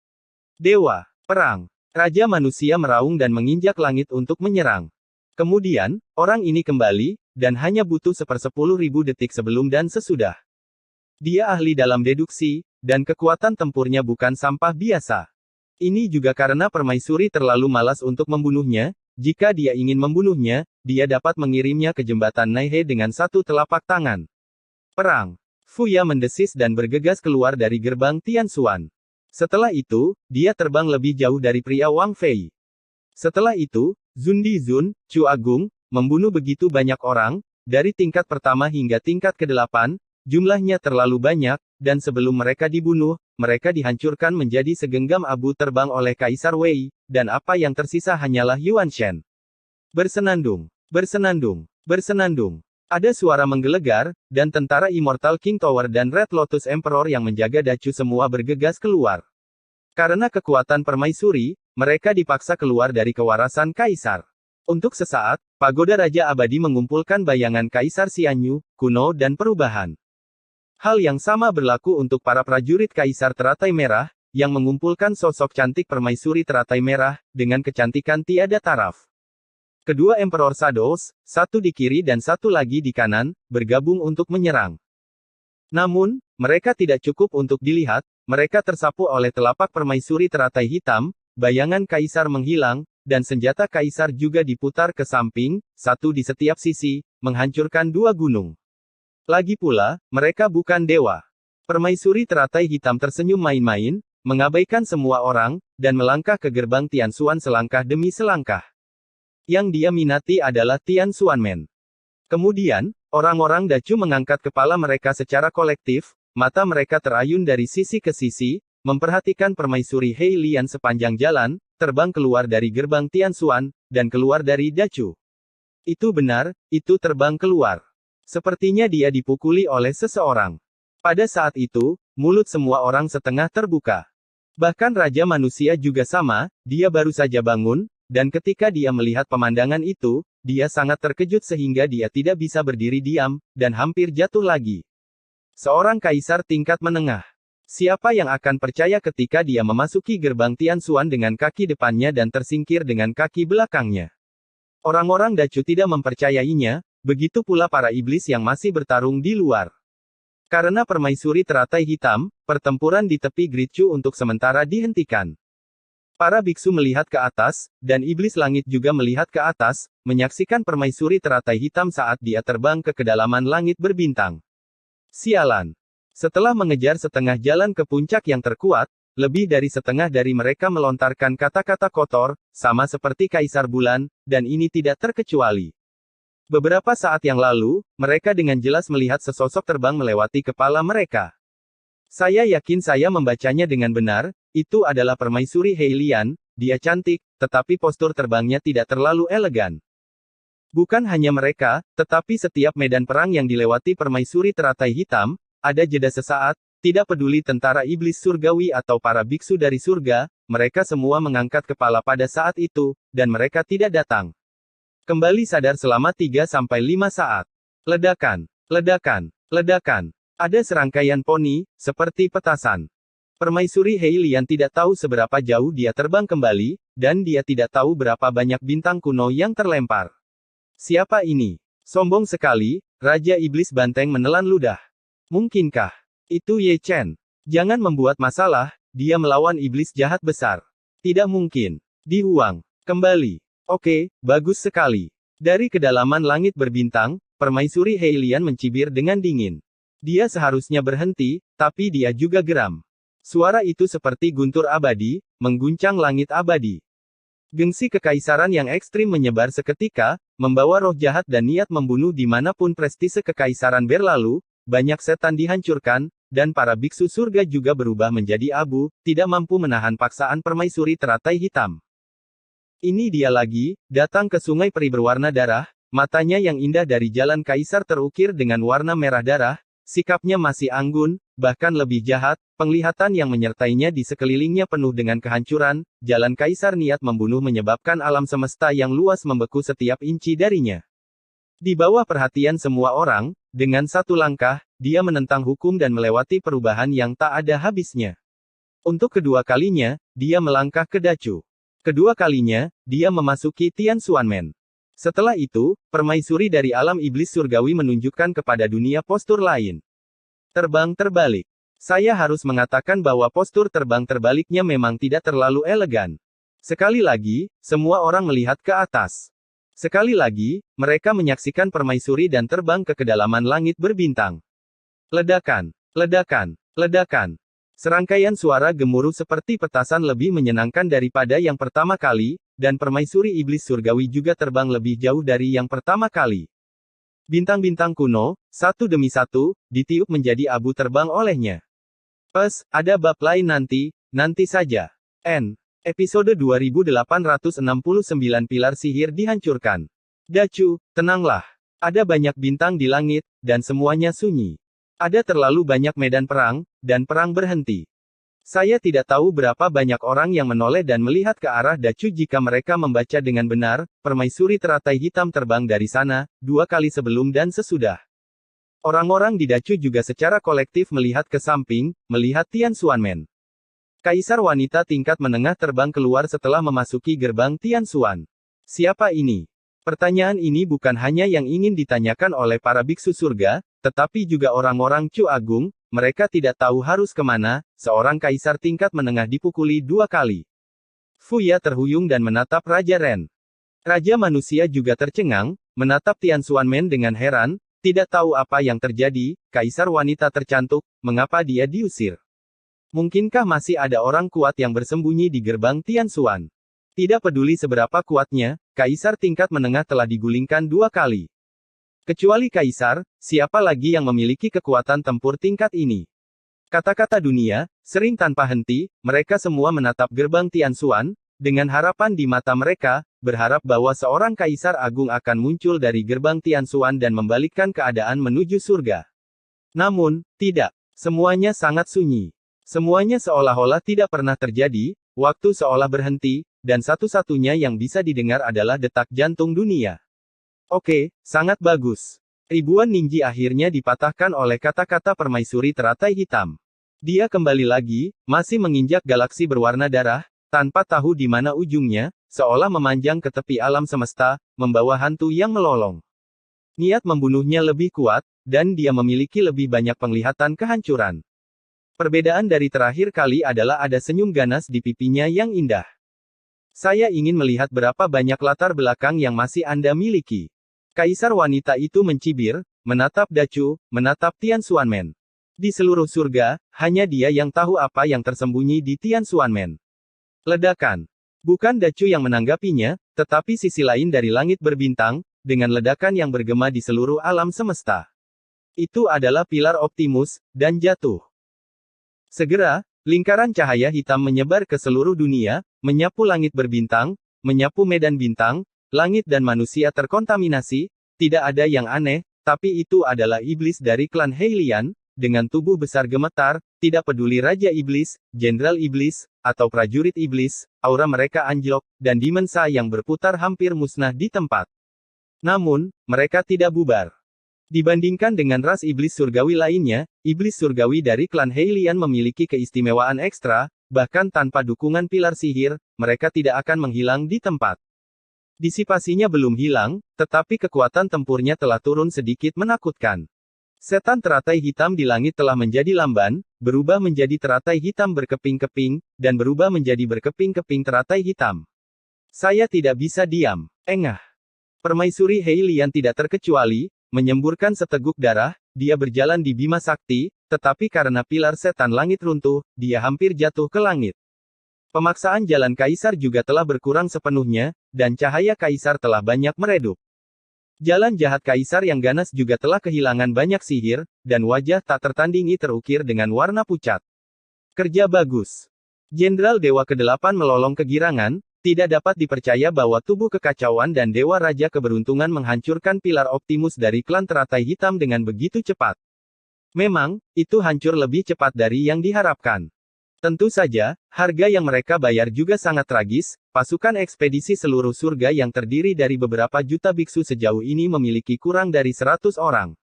Dewa, perang. Raja Manusia meraung dan menginjak langit untuk menyerang. Kemudian, orang ini kembali, dan hanya butuh 1/10.000 detik sebelum dan sesudah. Dia ahli dalam deduksi, dan kekuatan tempurnya bukan sampah biasa. Ini juga karena permaisuri terlalu malas untuk membunuhnya. Jika dia ingin membunuhnya, dia dapat mengirimnya ke jembatan Naihe dengan satu telapak tangan. Perang. Fuya mendesis dan bergegas keluar dari gerbang Tianxuan. Setelah itu, dia terbang lebih jauh dari pria Wang Fei. Setelah itu, Zundi Zun, Chu Agung, membunuh begitu banyak orang, dari tingkat pertama hingga tingkat ke-8, jumlahnya terlalu banyak, dan sebelum mereka dibunuh, mereka dihancurkan menjadi segenggam abu terbang oleh Kaisar Wei, dan apa yang tersisa hanyalah Yuan Shen. Bersenandung, bersenandung, bersenandung. Ada suara menggelegar, dan tentara Immortal King Tower dan Red Lotus Emperor yang menjaga Dacu semua bergegas keluar. Karena kekuatan permaisuri, mereka dipaksa keluar dari kewarasan Kaisar. Untuk sesaat, Pagoda Raja Abadi mengumpulkan bayangan Kaisar Xianyu, kuno dan perubahan. Hal yang sama berlaku untuk para prajurit Kaisar Teratai Merah, yang mengumpulkan sosok cantik permaisuri Teratai Merah, dengan kecantikan tiada taraf. Kedua Emperor Shadows, satu di kiri dan satu lagi di kanan, bergabung untuk menyerang. Namun, mereka tidak cukup untuk dilihat, mereka tersapu oleh telapak permaisuri Teratai Hitam, bayangan Kaisar menghilang, dan senjata Kaisar juga diputar ke samping, satu di setiap sisi, menghancurkan dua gunung. Lagi pula, mereka bukan dewa. Permaisuri Teratai Hitam tersenyum main-main, mengabaikan semua orang, dan melangkah ke gerbang Tianxuan selangkah demi selangkah. Yang dia minati adalah Tianxuanmen. Kemudian, orang-orang Dacu mengangkat kepala mereka secara kolektif, mata mereka terayun dari sisi ke sisi, memperhatikan permaisuri Heilian sepanjang jalan, terbang keluar dari gerbang Tianxuan, dan keluar dari Dacu. Itu benar, itu terbang keluar. Sepertinya dia dipukuli oleh seseorang. Pada saat itu, mulut semua orang setengah terbuka. Bahkan Raja Manusia juga sama, dia baru saja bangun, dan ketika dia melihat pemandangan itu, dia sangat terkejut sehingga dia tidak bisa berdiri diam, dan hampir jatuh lagi. Seorang kaisar tingkat menengah. Siapa yang akan percaya ketika dia memasuki gerbang Tianxuan dengan kaki depannya dan tersingkir dengan kaki belakangnya? Orang-orang Dacu tidak mempercayainya, begitu pula para iblis yang masih bertarung di luar. Karena permaisuri Teratai Hitam, pertempuran di tepi Great Chu untuk sementara dihentikan. Para biksu melihat ke atas, dan iblis langit juga melihat ke atas, menyaksikan permaisuri Teratai Hitam saat dia terbang ke kedalaman langit berbintang. Sialan. Setelah mengejar setengah jalan ke puncak yang terkuat, lebih dari setengah dari mereka melontarkan kata-kata kotor, sama seperti Kaisar Bulan, dan ini tidak terkecuali. Beberapa saat yang lalu, mereka dengan jelas melihat sesosok terbang melewati kepala mereka. Saya yakin saya membacanya dengan benar, itu adalah permaisuri Heilian, dia cantik, tetapi postur terbangnya tidak terlalu elegan. Bukan hanya mereka, tetapi setiap medan perang yang dilewati permaisuri Teratai Hitam, ada jeda sesaat, tidak peduli tentara iblis surgawi atau para biksu dari surga, mereka semua mengangkat kepala pada saat itu, dan mereka tidak datang. Kembali sadar selama 3-5 saat. Ledakan, ledakan, ledakan. Ada serangkaian poni, seperti petasan. Permaisuri Heilian tidak tahu seberapa jauh dia terbang kembali, dan dia tidak tahu berapa banyak bintang kuno yang terlempar. Siapa ini? Sombong sekali, Raja Iblis Banteng menelan ludah. Mungkinkah itu Ye Chen? Jangan membuat masalah, dia melawan iblis jahat besar. Tidak mungkin. Dihuang. Kembali. Oke, bagus sekali. Dari kedalaman langit berbintang, permaisuri Heilian mencibir dengan dingin. Dia seharusnya berhenti, tapi dia juga geram. Suara itu seperti guntur abadi, mengguncang langit abadi. Gengsi kekaisaran yang ekstrim menyebar seketika, membawa roh jahat dan niat membunuh dimanapun prestise kekaisaran berlalu, banyak setan dihancurkan, dan para biksu surga juga berubah menjadi abu, tidak mampu menahan paksaan permaisuri teratai hitam. Ini dia lagi, datang ke sungai peri berwarna darah, matanya yang indah dari jalan kaisar terukir dengan warna merah darah, sikapnya masih anggun, bahkan lebih jahat, penglihatan yang menyertainya di sekelilingnya penuh dengan kehancuran, jalan kaisar niat membunuh menyebabkan alam semesta yang luas membeku setiap inci darinya. Di bawah perhatian semua orang, dengan satu langkah, dia menentang hukum dan melewati perubahan yang tak ada habisnya. Untuk kedua kalinya, dia melangkah ke Dacu. Kedua kalinya, dia memasuki Tian Xuanmen. Setelah itu, permaisuri dari alam iblis surgawi menunjukkan kepada dunia postur lain. Terbang terbalik. Saya harus mengatakan bahwa postur terbang terbaliknya memang tidak terlalu elegan. Sekali lagi, semua orang melihat ke atas. Sekali lagi, mereka menyaksikan permaisuri dan terbang ke kedalaman langit berbintang. Ledakan, ledakan, ledakan. Serangkaian suara gemuruh seperti petasan lebih menyenangkan daripada yang pertama kali, dan permaisuri iblis surgawi juga terbang lebih jauh dari yang pertama kali. Bintang-bintang kuno, satu demi satu, ditiup menjadi abu terbang olehnya. Ada bab lain nanti saja. Episode 2869 Pilar Sihir dihancurkan. Dacu, tenanglah. Ada banyak bintang di langit, dan semuanya sunyi. Ada terlalu banyak medan perang, dan perang berhenti. Saya tidak tahu berapa banyak orang yang menoleh dan melihat ke arah Dacu jika mereka membaca dengan benar, permaisuri teratai hitam terbang dari sana, 2 kali sebelum dan sesudah. Orang-orang di Dacu juga secara kolektif melihat ke samping, melihat Tian Xuanmen. Kaisar wanita tingkat menengah terbang keluar setelah memasuki gerbang Tian Xuan. Siapa ini? Pertanyaan ini bukan hanya yang ingin ditanyakan oleh para biksu surga, tetapi juga orang-orang Chu Agung. Mereka tidak tahu harus kemana. Seorang kaisar tingkat menengah dipukuli 2 kali. Fuya terhuyung dan menatap Raja Ren. Raja manusia juga tercengang, menatap Tian Xuanmen dengan heran, tidak tahu apa yang terjadi. Kaisar wanita tercantuk, mengapa dia diusir? Mungkinkah masih ada orang kuat yang bersembunyi di gerbang Tian Xuan? Tidak peduli seberapa kuatnya, kaisar tingkat menengah telah digulingkan 2 kali. Kecuali kaisar, siapa lagi yang memiliki kekuatan tempur tingkat ini? Kata-kata dunia, sering tanpa henti, mereka semua menatap gerbang Tian Xuan, dengan harapan di mata mereka, berharap bahwa seorang kaisar agung akan muncul dari gerbang Tian Xuan dan membalikkan keadaan menuju surga. Namun, tidak. Semuanya sangat sunyi. Semuanya seolah-olah tidak pernah terjadi, waktu seolah berhenti, dan satu-satunya yang bisa didengar adalah detak jantung dunia. Oke, sangat bagus. Ribuan ninji akhirnya dipatahkan oleh kata-kata permaisuri teratai hitam. Dia kembali lagi, masih menginjak galaksi berwarna darah, tanpa tahu di mana ujungnya, seolah memanjang ke tepi alam semesta, membawa hantu yang melolong. Niat membunuhnya lebih kuat, dan dia memiliki lebih banyak penglihatan kehancuran. Perbedaan dari terakhir kali adalah ada senyum ganas di pipinya yang indah. Saya ingin melihat berapa banyak latar belakang yang masih Anda miliki. Kaisar wanita itu mencibir, menatap Dacu, menatap Tian Xuanmen. Di seluruh surga, hanya dia yang tahu apa yang tersembunyi di Tian Xuanmen. Ledakan. Bukan Dacu yang menanggapinya, tetapi sisi lain dari langit berbintang, dengan ledakan yang bergema di seluruh alam semesta. Itu adalah pilar Optimus, dan jatuh. Segera, lingkaran cahaya hitam menyebar ke seluruh dunia, menyapu langit berbintang, menyapu medan bintang, langit dan manusia terkontaminasi. Tidak ada yang aneh, tapi itu adalah iblis dari klan Heilian, dengan tubuh besar gemetar, tidak peduli Raja Iblis, Jenderal Iblis, atau prajurit iblis, aura mereka anjlok, dan dimensa yang berputar hampir musnah di tempat. Namun, mereka tidak bubar. Dibandingkan dengan ras iblis surgawi lainnya, iblis surgawi dari klan Heilian memiliki keistimewaan ekstra, bahkan tanpa dukungan pilar sihir, mereka tidak akan menghilang di tempat. Disipasinya belum hilang, tetapi kekuatan tempurnya telah turun sedikit menakutkan. Setan teratai hitam di langit telah menjadi lamban, berubah menjadi teratai hitam berkeping-keping, dan berubah menjadi berkeping-keping teratai hitam. Saya tidak bisa diam. Engah. Permaisuri Heilian tidak terkecuali, menyemburkan seteguk darah, dia berjalan di Bima Sakti, tetapi karena pilar setan langit runtuh, dia hampir jatuh ke langit. Pemaksaan jalan kaisar juga telah berkurang sepenuhnya, dan cahaya kaisar telah banyak meredup. Jalan jahat kaisar yang ganas juga telah kehilangan banyak sihir, dan wajah tak tertandingi terukir dengan warna pucat. Kerja bagus. Jenderal Dewa ke-8 melolong kegirangan, tidak dapat dipercaya bahwa tubuh kekacauan dan Dewa Raja Keberuntungan menghancurkan pilar Optimus dari klan teratai hitam dengan begitu cepat. Memang, itu hancur lebih cepat dari yang diharapkan. Tentu saja, harga yang mereka bayar juga sangat tragis. Pasukan ekspedisi seluruh surga yang terdiri dari beberapa juta biksu sejauh ini memiliki kurang dari 100 orang.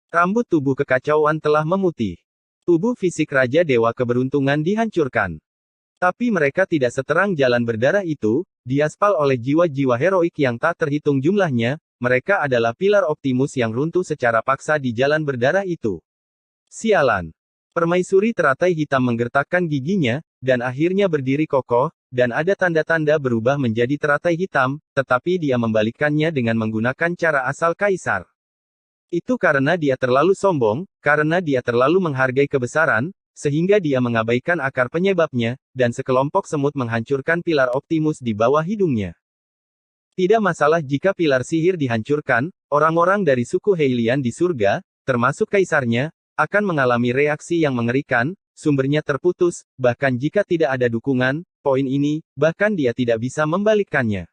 Rambut tubuh kekacauan telah memutih. Tubuh fisik Raja Dewa Keberuntungan dihancurkan. Tapi mereka tidak seterang jalan berdarah itu, diaspal oleh jiwa-jiwa heroik yang tak terhitung jumlahnya. Mereka adalah pilar Optimus yang runtuh secara paksa di jalan berdarah itu. Sialan. Permaisuri teratai hitam menggertakkan giginya, dan akhirnya berdiri kokoh, dan ada tanda-tanda berubah menjadi teratai hitam, tetapi dia membalikkannya dengan menggunakan cara asal kaisar. Itu karena dia terlalu sombong, karena dia terlalu menghargai kebesaran, sehingga dia mengabaikan akar penyebabnya, dan sekelompok semut menghancurkan pilar Optimus di bawah hidungnya. Tidak masalah jika pilar sihir dihancurkan, orang-orang dari suku Hylian di surga, termasuk kaisarnya, akan mengalami reaksi yang mengerikan, sumbernya terputus, bahkan jika tidak ada dukungan, poin ini, bahkan dia tidak bisa membalikkannya.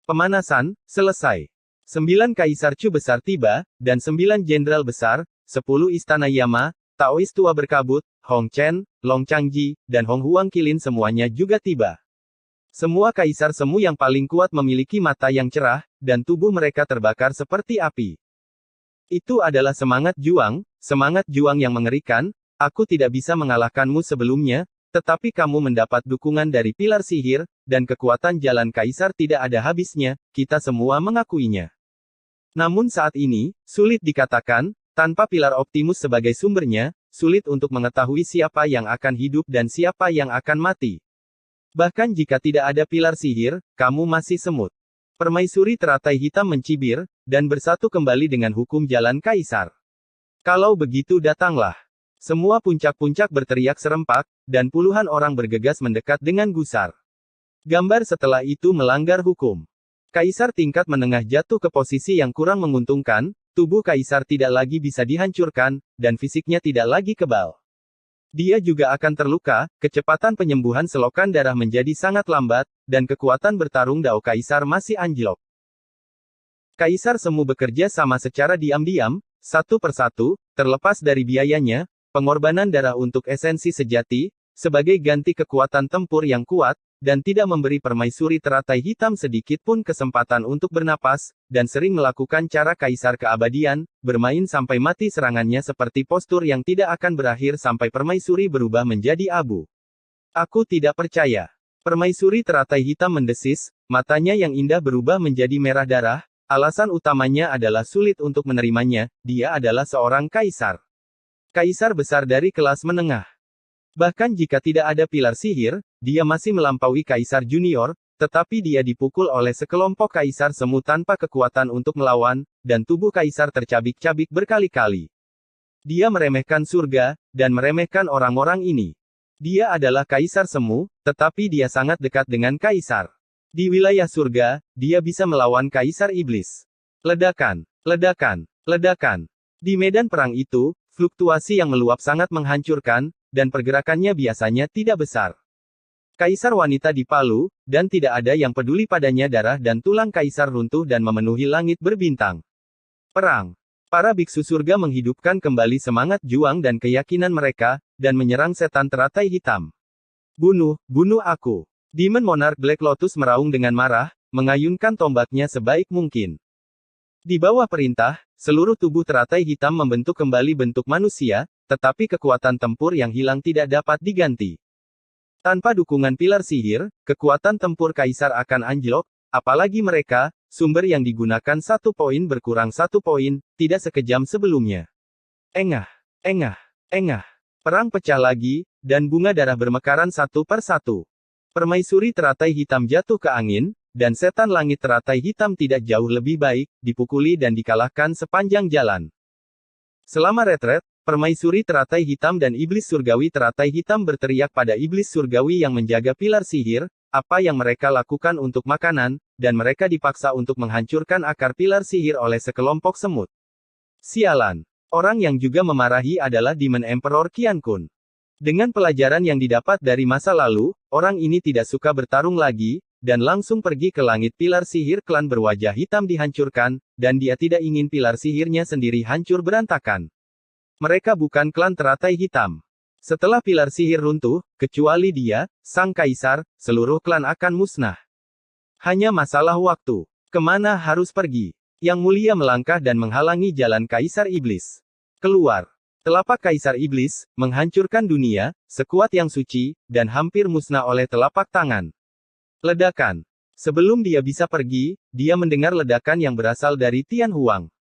Pemanasan, selesai. 9 kaisar Chu besar tiba, dan 9 jenderal besar, 10 istana Yama, Taois tua berkabut, Hong Chen, Long Changji, dan Hong Huang Qilin semuanya juga tiba. Semua kaisar semu yang paling kuat memiliki mata yang cerah, dan tubuh mereka terbakar seperti api. Itu adalah semangat juang yang mengerikan. Aku tidak bisa mengalahkanmu sebelumnya, tetapi kamu mendapat dukungan dari pilar sihir, dan kekuatan jalan kaisar tidak ada habisnya, kita semua mengakuinya. Namun saat ini, sulit dikatakan, tanpa pilar Optimus sebagai sumbernya, sulit untuk mengetahui siapa yang akan hidup dan siapa yang akan mati. Bahkan jika tidak ada pilar sihir, kamu masih semut. Permaisuri teratai hitam mencibir, dan bersatu kembali dengan hukum jalan kaisar. Kalau begitu datanglah. Semua puncak-puncak berteriak serempak, dan puluhan orang bergegas mendekat dengan gusar. Gambar setelah itu melanggar hukum. Kaisar tingkat menengah jatuh ke posisi yang kurang menguntungkan, tubuh kaisar tidak lagi bisa dihancurkan, dan fisiknya tidak lagi kebal. Dia juga akan terluka, kecepatan penyembuhan selokan darah menjadi sangat lambat, dan kekuatan bertarung Dao Kaisar masih anjlok. Kaisar semu bekerja sama secara diam-diam, satu persatu, terlepas dari biayanya, pengorbanan darah untuk esensi sejati, sebagai ganti kekuatan tempur yang kuat, dan tidak memberi permaisuri teratai hitam sedikit pun kesempatan untuk bernapas, dan sering melakukan cara kaisar keabadian, bermain sampai mati serangannya seperti postur yang tidak akan berakhir sampai permaisuri berubah menjadi abu. Aku tidak percaya. Permaisuri teratai hitam mendesis, matanya yang indah berubah menjadi merah darah, alasan utamanya adalah sulit untuk menerimanya, dia adalah seorang kaisar. Kaisar besar dari kelas menengah. Bahkan jika tidak ada pilar sihir, dia masih melampaui kaisar junior, tetapi dia dipukul oleh sekelompok kaisar semu tanpa kekuatan untuk melawan, dan tubuh kaisar tercabik-cabik berkali-kali. Dia meremehkan surga, dan meremehkan orang-orang ini. Dia adalah kaisar semu, tetapi dia sangat dekat dengan kaisar. Di wilayah surga, dia bisa melawan kaisar iblis. Ledakan, ledakan, ledakan. Di medan perang itu, fluktuasi yang meluap sangat menghancurkan, dan pergerakannya biasanya tidak besar. Kaisar wanita dipalu, dan tidak ada yang peduli padanya. Darah dan tulang kaisar runtuh dan memenuhi langit berbintang. Perang. Para biksu surga menghidupkan kembali semangat juang dan keyakinan mereka, dan menyerang setan teratai hitam. Bunuh, bunuh aku. Demon Monarch Black Lotus meraung dengan marah, mengayunkan tombaknya sebaik mungkin. Di bawah perintah, seluruh tubuh teratai hitam membentuk kembali bentuk manusia, tetapi kekuatan tempur yang hilang tidak dapat diganti. Tanpa dukungan pilar sihir, kekuatan tempur kaisar akan anjlok, apalagi mereka, sumber yang digunakan 1 poin berkurang 1 poin, tidak sekejam sebelumnya. Engah, engah, engah. Perang pecah lagi, dan bunga darah bermekaran satu per satu. Permaisuri teratai hitam jatuh ke angin, dan setan langit teratai hitam tidak jauh lebih baik, dipukuli dan dikalahkan sepanjang jalan. Selama retret, Permaisuri teratai hitam dan iblis surgawi teratai hitam berteriak pada iblis surgawi yang menjaga pilar sihir, apa yang mereka lakukan untuk makanan, dan mereka dipaksa untuk menghancurkan akar pilar sihir oleh sekelompok semut. Sialan. Orang yang juga memarahi adalah Demon Emperor Qian Kun. Dengan pelajaran yang didapat dari masa lalu, orang ini tidak suka bertarung lagi, dan langsung pergi ke langit. Pilar sihir klan berwajah hitam dihancurkan, dan dia tidak ingin pilar sihirnya sendiri hancur berantakan. Mereka bukan klan teratai hitam. Setelah pilar sihir runtuh, kecuali dia, sang kaisar, seluruh klan akan musnah. Hanya masalah waktu. Kemana harus pergi? Yang mulia melangkah dan menghalangi jalan kaisar iblis. Keluar. Telapak kaisar iblis, menghancurkan dunia, sekuat yang suci, dan hampir musnah oleh telapak tangan. Ledakan. Sebelum dia bisa pergi, dia mendengar ledakan yang berasal dari Tian Huang.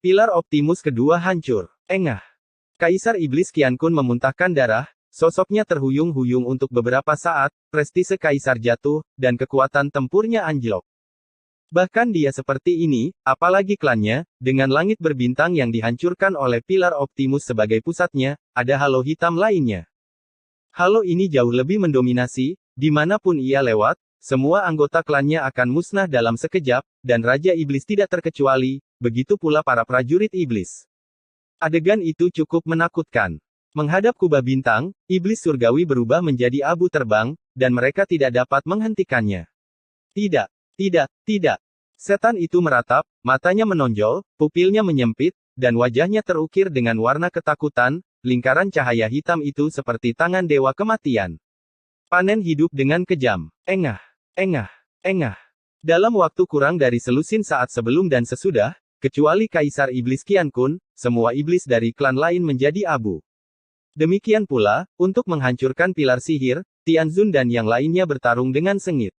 Pilar Optimus kedua hancur. Engah. Kaisar iblis Qian Kun memuntahkan darah, sosoknya terhuyung-huyung untuk beberapa saat, prestise kaisar jatuh, dan kekuatan tempurnya anjlok. Bahkan dia seperti ini, apalagi klannya, dengan langit berbintang yang dihancurkan oleh pilar Optimus sebagai pusatnya, ada halo hitam lainnya. Halo ini jauh lebih mendominasi, dimanapun ia lewat, semua anggota klannya akan musnah dalam sekejap, dan Raja Iblis tidak terkecuali, begitu pula para prajurit iblis. Adegan itu cukup menakutkan. Menghadap kubah bintang, iblis surgawi berubah menjadi abu terbang, dan mereka tidak dapat menghentikannya. Tidak. Tidak, tidak. Setan itu meratap, matanya menonjol, pupilnya menyempit, dan wajahnya terukir dengan warna ketakutan, lingkaran cahaya hitam itu seperti tangan dewa kematian. Panen hidup dengan kejam. Engah, engah, engah. Dalam waktu kurang dari selusin saat sebelum dan sesudah, kecuali Kaisar Iblis Qian Kun, semua iblis dari klan lain menjadi abu. Demikian pula, untuk menghancurkan pilar sihir, Tianzun dan yang lainnya bertarung dengan sengit.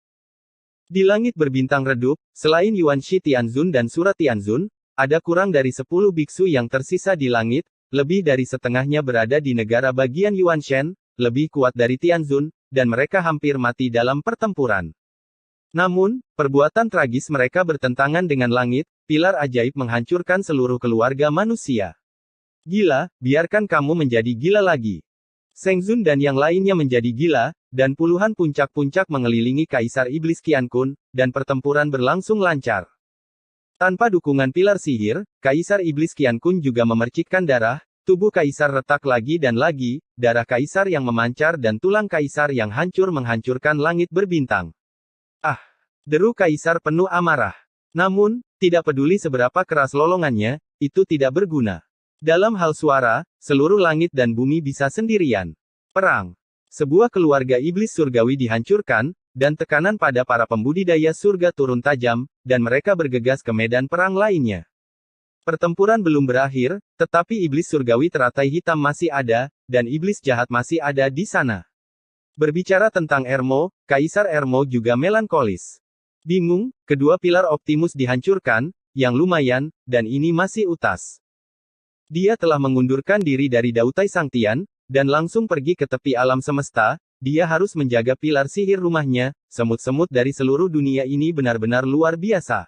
Di langit berbintang redup, selain Yuan Shi Tianzun dan Sura Tianzun, ada kurang dari 10 biksu yang tersisa di langit, lebih dari setengahnya berada di negara bagian Yuan Shen, lebih kuat dari Tianzun, dan mereka hampir mati dalam pertempuran. Namun, perbuatan tragis mereka bertentangan dengan langit, pilar ajaib menghancurkan seluruh keluarga manusia. Gila, biarkan kamu menjadi gila lagi. Seng Zun dan yang lainnya menjadi gila, dan puluhan puncak-puncak mengelilingi Kaisar Iblis Qian Kun, dan pertempuran berlangsung lancar. Tanpa dukungan pilar sihir, Kaisar Iblis Qian Kun juga memercikkan darah, tubuh Kaisar retak lagi dan lagi, darah Kaisar yang memancar dan tulang Kaisar yang hancur menghancurkan langit berbintang. Ah! Deru Kaisar penuh amarah. Namun, tidak peduli seberapa keras lolongannya, itu tidak berguna. Dalam hal suara, seluruh langit dan bumi bisa sendirian. Perang. Sebuah keluarga iblis surgawi dihancurkan, dan tekanan pada para pembudidaya surga turun tajam, dan mereka bergegas ke medan perang lainnya. Pertempuran belum berakhir, tetapi iblis surgawi teratai hitam masih ada, dan iblis jahat masih ada di sana. Berbicara tentang Ermo, Kaisar Ermo juga melankolis. Bingung, kedua pilar Optimus dihancurkan, yang lumayan, dan ini masih utas. Dia telah mengundurkan diri dari Dautai Sang Tian, dan langsung pergi ke tepi alam semesta. Dia harus menjaga pilar sihir rumahnya. Semut-semut dari seluruh dunia ini benar-benar luar biasa.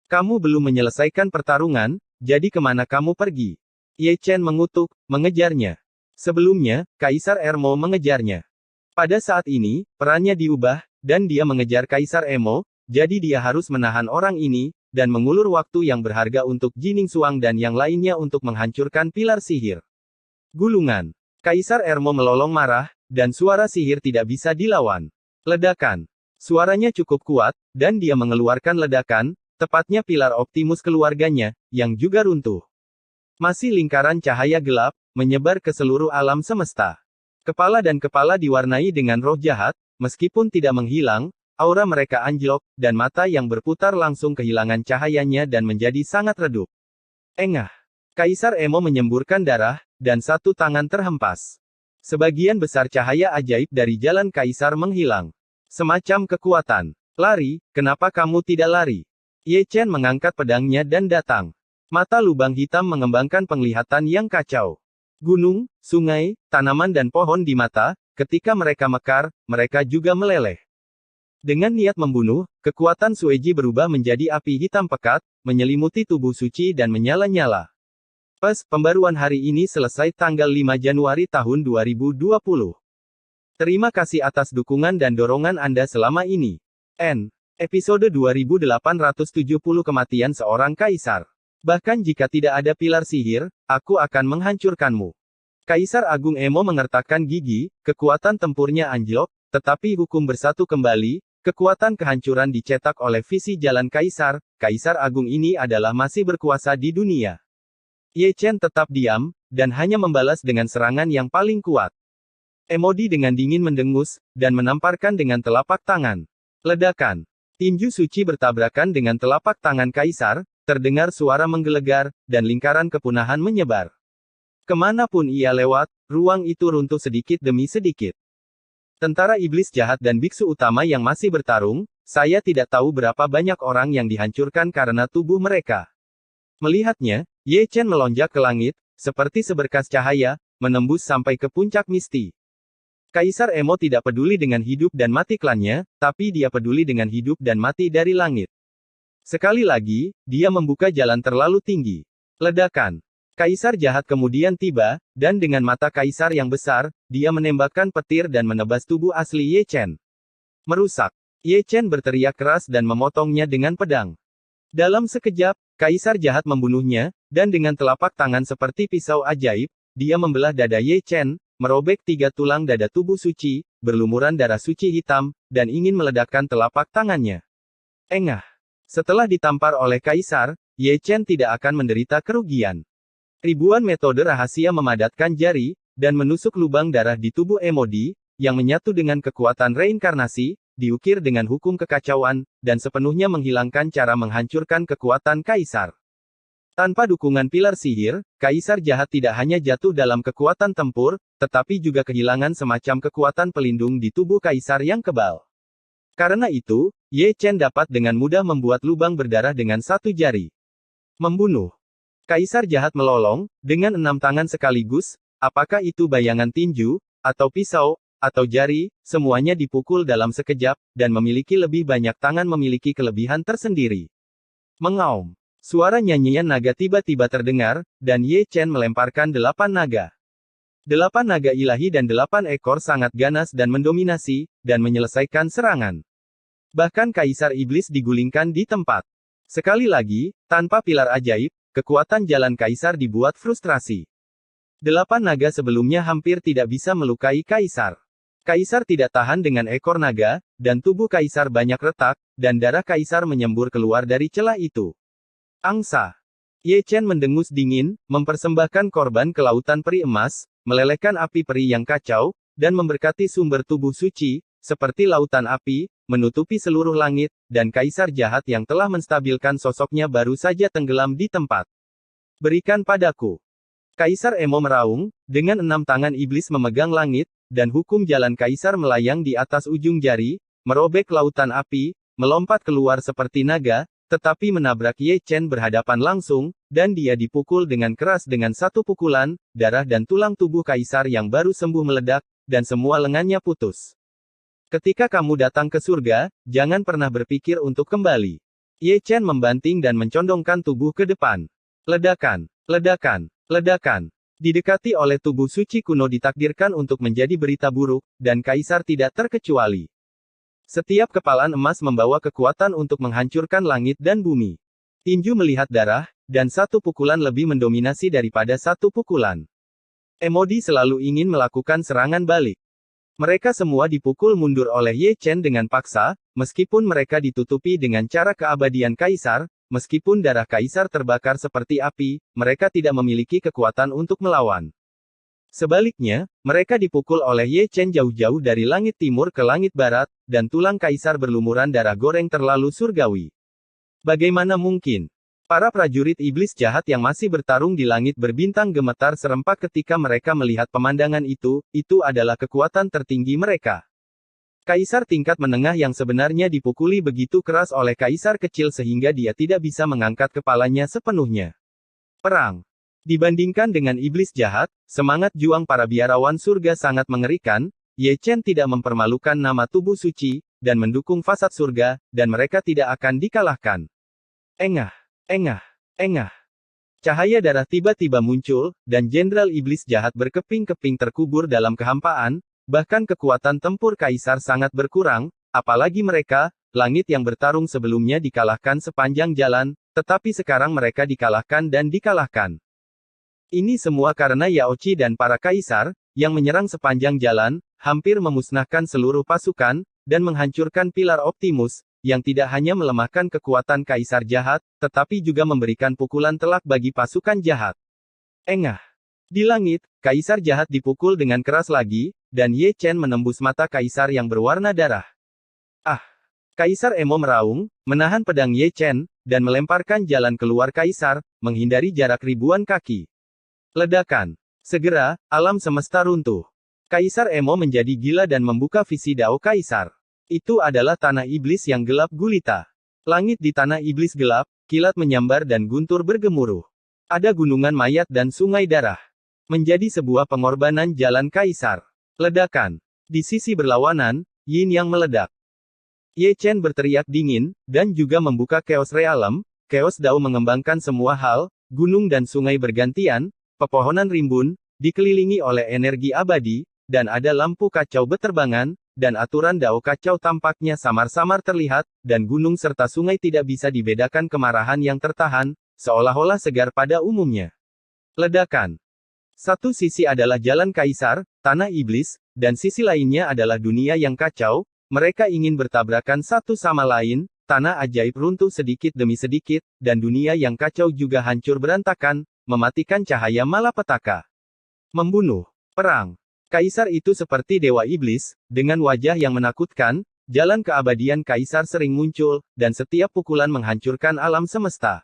Kamu belum menyelesaikan pertarungan, jadi kemana kamu pergi? Ye Chen mengutuk, mengejarnya. Sebelumnya, Kaisar Ermo mengejarnya. Pada saat ini, perannya diubah, dan dia mengejar Kaisar Emo, jadi dia harus menahan orang ini, dan mengulur waktu yang berharga untuk Jining Suang dan yang lainnya untuk menghancurkan pilar sihir. Gulungan. Kaisar Ermo melolong marah, dan suara sihir tidak bisa dilawan. Ledakan. Suaranya cukup kuat, dan dia mengeluarkan ledakan, tepatnya pilar Optimus keluarganya, yang juga runtuh. Masih lingkaran cahaya gelap, menyebar ke seluruh alam semesta. Kepala dan kepala diwarnai dengan roh jahat, meskipun tidak menghilang, aura mereka anjlok, dan mata yang berputar langsung kehilangan cahayanya dan menjadi sangat redup. Engah. Kaisar Emo menyemburkan darah, dan satu tangan terhempas. Sebagian besar cahaya ajaib dari jalan Kaisar menghilang. Semacam kekuatan. Lari, kenapa kamu tidak lari? Ye Chen mengangkat pedangnya dan datang. Mata lubang hitam mengembangkan penglihatan yang kacau. Gunung, sungai, tanaman dan pohon di mata, ketika mereka mekar, mereka juga meleleh. Dengan niat membunuh, kekuatan Sueji berubah menjadi api hitam pekat, menyelimuti tubuh suci dan menyala-nyala. Pembaruan hari ini selesai tanggal 5 Januari tahun 2020. Terima kasih atas dukungan dan dorongan Anda selama ini. Episode 2870 Kematian Seorang Kaisar. Bahkan jika tidak ada pilar sihir, aku akan menghancurkanmu. Kaisar Agung Emo mengertakkan gigi, kekuatan tempurnya anjlok, tetapi hukum bersatu kembali, kekuatan kehancuran dicetak oleh visi jalan Kaisar. Kaisar Agung ini adalah masih berkuasa di dunia. Ye Chen tetap diam, dan hanya membalas dengan serangan yang paling kuat. Emodi dengan dingin mendengus, dan menamparkan dengan telapak tangan. Ledakan. Tinju suci bertabrakan dengan telapak tangan Kaisar, terdengar suara menggelegar, dan lingkaran kepunahan menyebar. Kemanapun ia lewat, ruang itu runtuh sedikit demi sedikit. Tentara iblis jahat dan biksu utama yang masih bertarung, saya tidak tahu berapa banyak orang yang dihancurkan karena tubuh mereka. Melihatnya, Ye Chen melonjak ke langit, seperti seberkas cahaya, menembus sampai ke puncak misti. Kaisar Emo tidak peduli dengan hidup dan mati klannya, tapi dia peduli dengan hidup dan mati dari langit. Sekali lagi, dia membuka jalan terlalu tinggi. Ledakan. Kaisar jahat kemudian tiba, dan dengan mata kaisar yang besar, dia menembakkan petir dan menebas tubuh asli Ye Chen. Merusak. Ye Chen berteriak keras dan memotongnya dengan pedang. Dalam sekejap, Kaisar jahat membunuhnya, dan dengan telapak tangan seperti pisau ajaib, dia membelah dada Ye Chen, merobek 3 tulang dada tubuh suci, berlumuran darah suci hitam, dan ingin meledakkan telapak tangannya. Engah. Setelah ditampar oleh Kaisar, Ye Chen tidak akan menderita kerugian. Ribuan metode rahasia memadatkan jari, dan menusuk lubang darah di tubuh Emodi, yang menyatu dengan kekuatan reinkarnasi, diukir dengan hukum kekacauan, dan sepenuhnya menghilangkan cara menghancurkan kekuatan Kaisar. Tanpa dukungan pilar sihir, Kaisar jahat tidak hanya jatuh dalam kekuatan tempur, tetapi juga kehilangan semacam kekuatan pelindung di tubuh Kaisar yang kebal. Karena itu, Ye Chen dapat dengan mudah membuat lubang berdarah dengan 1 jari. Membunuh. Kaisar jahat melolong, dengan 6 tangan sekaligus, apakah itu bayangan tinju, atau pisau, atau jari, semuanya dipukul dalam sekejap, dan memiliki lebih banyak tangan memiliki kelebihan tersendiri. Mengaum. Suara nyanyian naga tiba-tiba terdengar, dan Ye Chen melemparkan 8 naga. 8 naga ilahi dan 8 ekor sangat ganas dan mendominasi, dan menyelesaikan serangan. Bahkan Kaisar Iblis digulingkan di tempat. Sekali lagi, tanpa pilar ajaib, kekuatan jalan Kaisar dibuat frustrasi. 8 naga sebelumnya hampir tidak bisa melukai Kaisar. Kaisar tidak tahan dengan ekor naga, dan tubuh Kaisar banyak retak, dan darah Kaisar menyembur keluar dari celah itu. Angsa. Ye Chen mendengus dingin, mempersembahkan korban ke lautan peri emas, melelehkan api peri yang kacau, dan memberkati sumber tubuh suci, seperti lautan api, menutupi seluruh langit, dan Kaisar jahat yang telah menstabilkan sosoknya baru saja tenggelam di tempat. Berikan padaku. Kaisar Emo meraung, dengan 6 tangan iblis memegang langit, dan hukum jalan Kaisar melayang di atas ujung jari, merobek lautan api, melompat keluar seperti naga, tetapi menabrak Ye Chen berhadapan langsung, dan dia dipukul dengan keras dengan 1 pukulan, darah dan tulang tubuh Kaisar yang baru sembuh meledak, dan semua lengannya putus. Ketika kamu datang ke surga, jangan pernah berpikir untuk kembali. Ye Chen membanting dan mencondongkan tubuh ke depan. Ledakan, ledakan, ledakan. Didekati oleh tubuh suci kuno ditakdirkan untuk menjadi berita buruk, dan Kaisar tidak terkecuali. Setiap kepalan emas membawa kekuatan untuk menghancurkan langit dan bumi. Tinju melihat darah, dan 1 pukulan lebih mendominasi daripada 1 pukulan. Emodi selalu ingin melakukan serangan balik. Mereka semua dipukul mundur oleh Ye Chen dengan paksa, meskipun mereka ditutupi dengan cara keabadian Kaisar. Meskipun darah Kaisar terbakar seperti api, mereka tidak memiliki kekuatan untuk melawan. Sebaliknya, mereka dipukul oleh Ye Chen jauh-jauh dari langit timur ke langit barat, dan tulang Kaisar berlumuran darah goreng terlalu surgawi. Bagaimana mungkin? Para prajurit iblis jahat yang masih bertarung di langit berbintang gemetar serempak ketika mereka melihat pemandangan itu adalah kekuatan tertinggi mereka. Kaisar tingkat menengah yang sebenarnya dipukuli begitu keras oleh kaisar kecil sehingga dia tidak bisa mengangkat kepalanya sepenuhnya. Perang. Dibandingkan dengan iblis jahat, semangat juang para biarawan surga sangat mengerikan. Ye Chen tidak mempermalukan nama tubuh suci, dan mendukung fasad surga, dan mereka tidak akan dikalahkan. Engah, engah, engah. Cahaya darah tiba-tiba muncul, dan Jenderal Iblis Jahat berkeping-keping terkubur dalam kehampaan, bahkan kekuatan tempur Kaisar sangat berkurang, apalagi mereka, langit yang bertarung sebelumnya dikalahkan sepanjang jalan, tetapi sekarang mereka dikalahkan dan dikalahkan. Ini semua karena Yaochi dan para Kaisar, yang menyerang sepanjang jalan, hampir memusnahkan seluruh pasukan, dan menghancurkan pilar Optimus, yang tidak hanya melemahkan kekuatan Kaisar Jahat, tetapi juga memberikan pukulan telak bagi pasukan jahat. Engah. Di langit, Kaisar Jahat dipukul dengan keras lagi, dan Ye Chen menembus mata Kaisar yang berwarna darah. Ah! Kaisar Emo meraung, menahan pedang Ye Chen, dan melemparkan jalan keluar Kaisar, menghindari jarak ribuan kaki. Ledakan. Segera, alam semesta runtuh. Kaisar Emo menjadi gila dan membuka visi Dao Kaisar. Itu adalah tanah iblis yang gelap gulita. Langit di tanah iblis gelap, kilat menyambar dan guntur bergemuruh. Ada gunungan mayat dan sungai darah. Menjadi sebuah pengorbanan jalan Kaisar. Ledakan. Di sisi berlawanan, Yin yang meledak. Ye Chen berteriak dingin, dan juga membuka Chaos Realm. Chaos Dao mengembangkan semua hal, gunung dan sungai bergantian, pepohonan rimbun, dikelilingi oleh energi abadi, dan ada lampu kacau beterbangan, dan aturan Dao kacau tampaknya samar-samar terlihat, dan gunung serta sungai tidak bisa dibedakan kemarahan yang tertahan, seolah-olah segar pada umumnya. Ledakan. Satu sisi adalah jalan Kaisar, tanah iblis, dan sisi lainnya adalah dunia yang kacau, mereka ingin bertabrakan satu sama lain, tanah ajaib runtuh sedikit demi sedikit, dan dunia yang kacau juga hancur berantakan, mematikan cahaya malapetaka. Membunuh. Perang. Kaisar itu seperti dewa iblis, dengan wajah yang menakutkan, jalan keabadian Kaisar sering muncul, dan setiap pukulan menghancurkan alam semesta.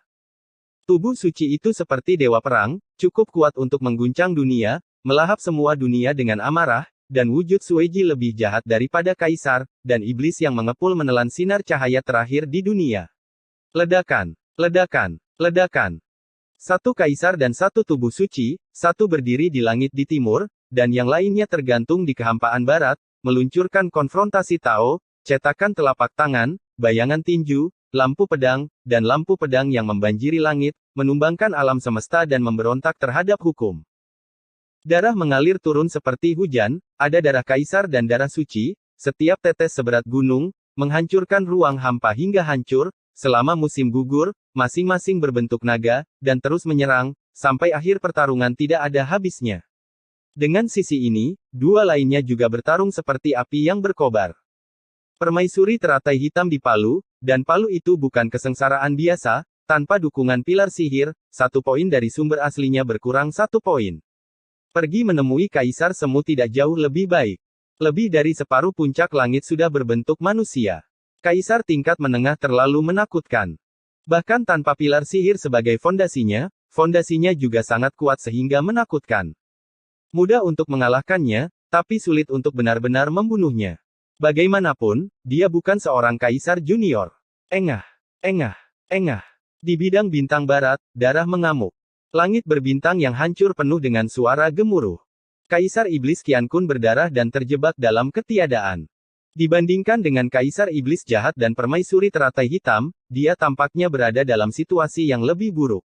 Tubuh suci itu seperti dewa perang, cukup kuat untuk mengguncang dunia, melahap semua dunia dengan amarah, dan wujud Sueji lebih jahat daripada Kaisar, dan iblis yang mengepul menelan sinar cahaya terakhir di dunia. Ledakan, ledakan, ledakan. Satu Kaisar dan satu tubuh suci, satu berdiri di langit di timur, dan yang lainnya tergantung di kehampaan barat, meluncurkan konfrontasi Tao, cetakan telapak tangan, bayangan tinju, lampu pedang, dan lampu pedang yang membanjiri langit, menumbangkan alam semesta dan memberontak terhadap hukum. Darah mengalir turun seperti hujan, ada darah Kaisar dan darah suci, setiap tetes seberat gunung, menghancurkan ruang hampa hingga hancur, selama musim gugur, masing-masing berbentuk naga, dan terus menyerang, sampai akhir pertarungan tidak ada habisnya. Dengan sisi ini, dua lainnya juga bertarung seperti api yang berkobar. Permaisuri teratai hitam di palu, dan palu itu bukan kesengsaraan biasa, tanpa dukungan pilar sihir, 1 poin dari sumber aslinya berkurang 1 poin. Pergi menemui Kaisar Semu tidak jauh lebih baik. Lebih dari separuh puncak langit sudah berbentuk manusia. Kaisar tingkat menengah terlalu menakutkan. Bahkan tanpa pilar sihir sebagai fondasinya juga sangat kuat sehingga menakutkan. Mudah untuk mengalahkannya, tapi sulit untuk benar-benar membunuhnya. Bagaimanapun, dia bukan seorang Kaisar Junior. Engah, engah, engah. Di bidang bintang barat, darah mengamuk. Langit berbintang yang hancur penuh dengan suara gemuruh. Kaisar Iblis Qian Kun berdarah dan terjebak dalam ketiadaan. Dibandingkan dengan Kaisar Iblis Jahat dan Permaisuri Teratai Hitam, dia tampaknya berada dalam situasi yang lebih buruk.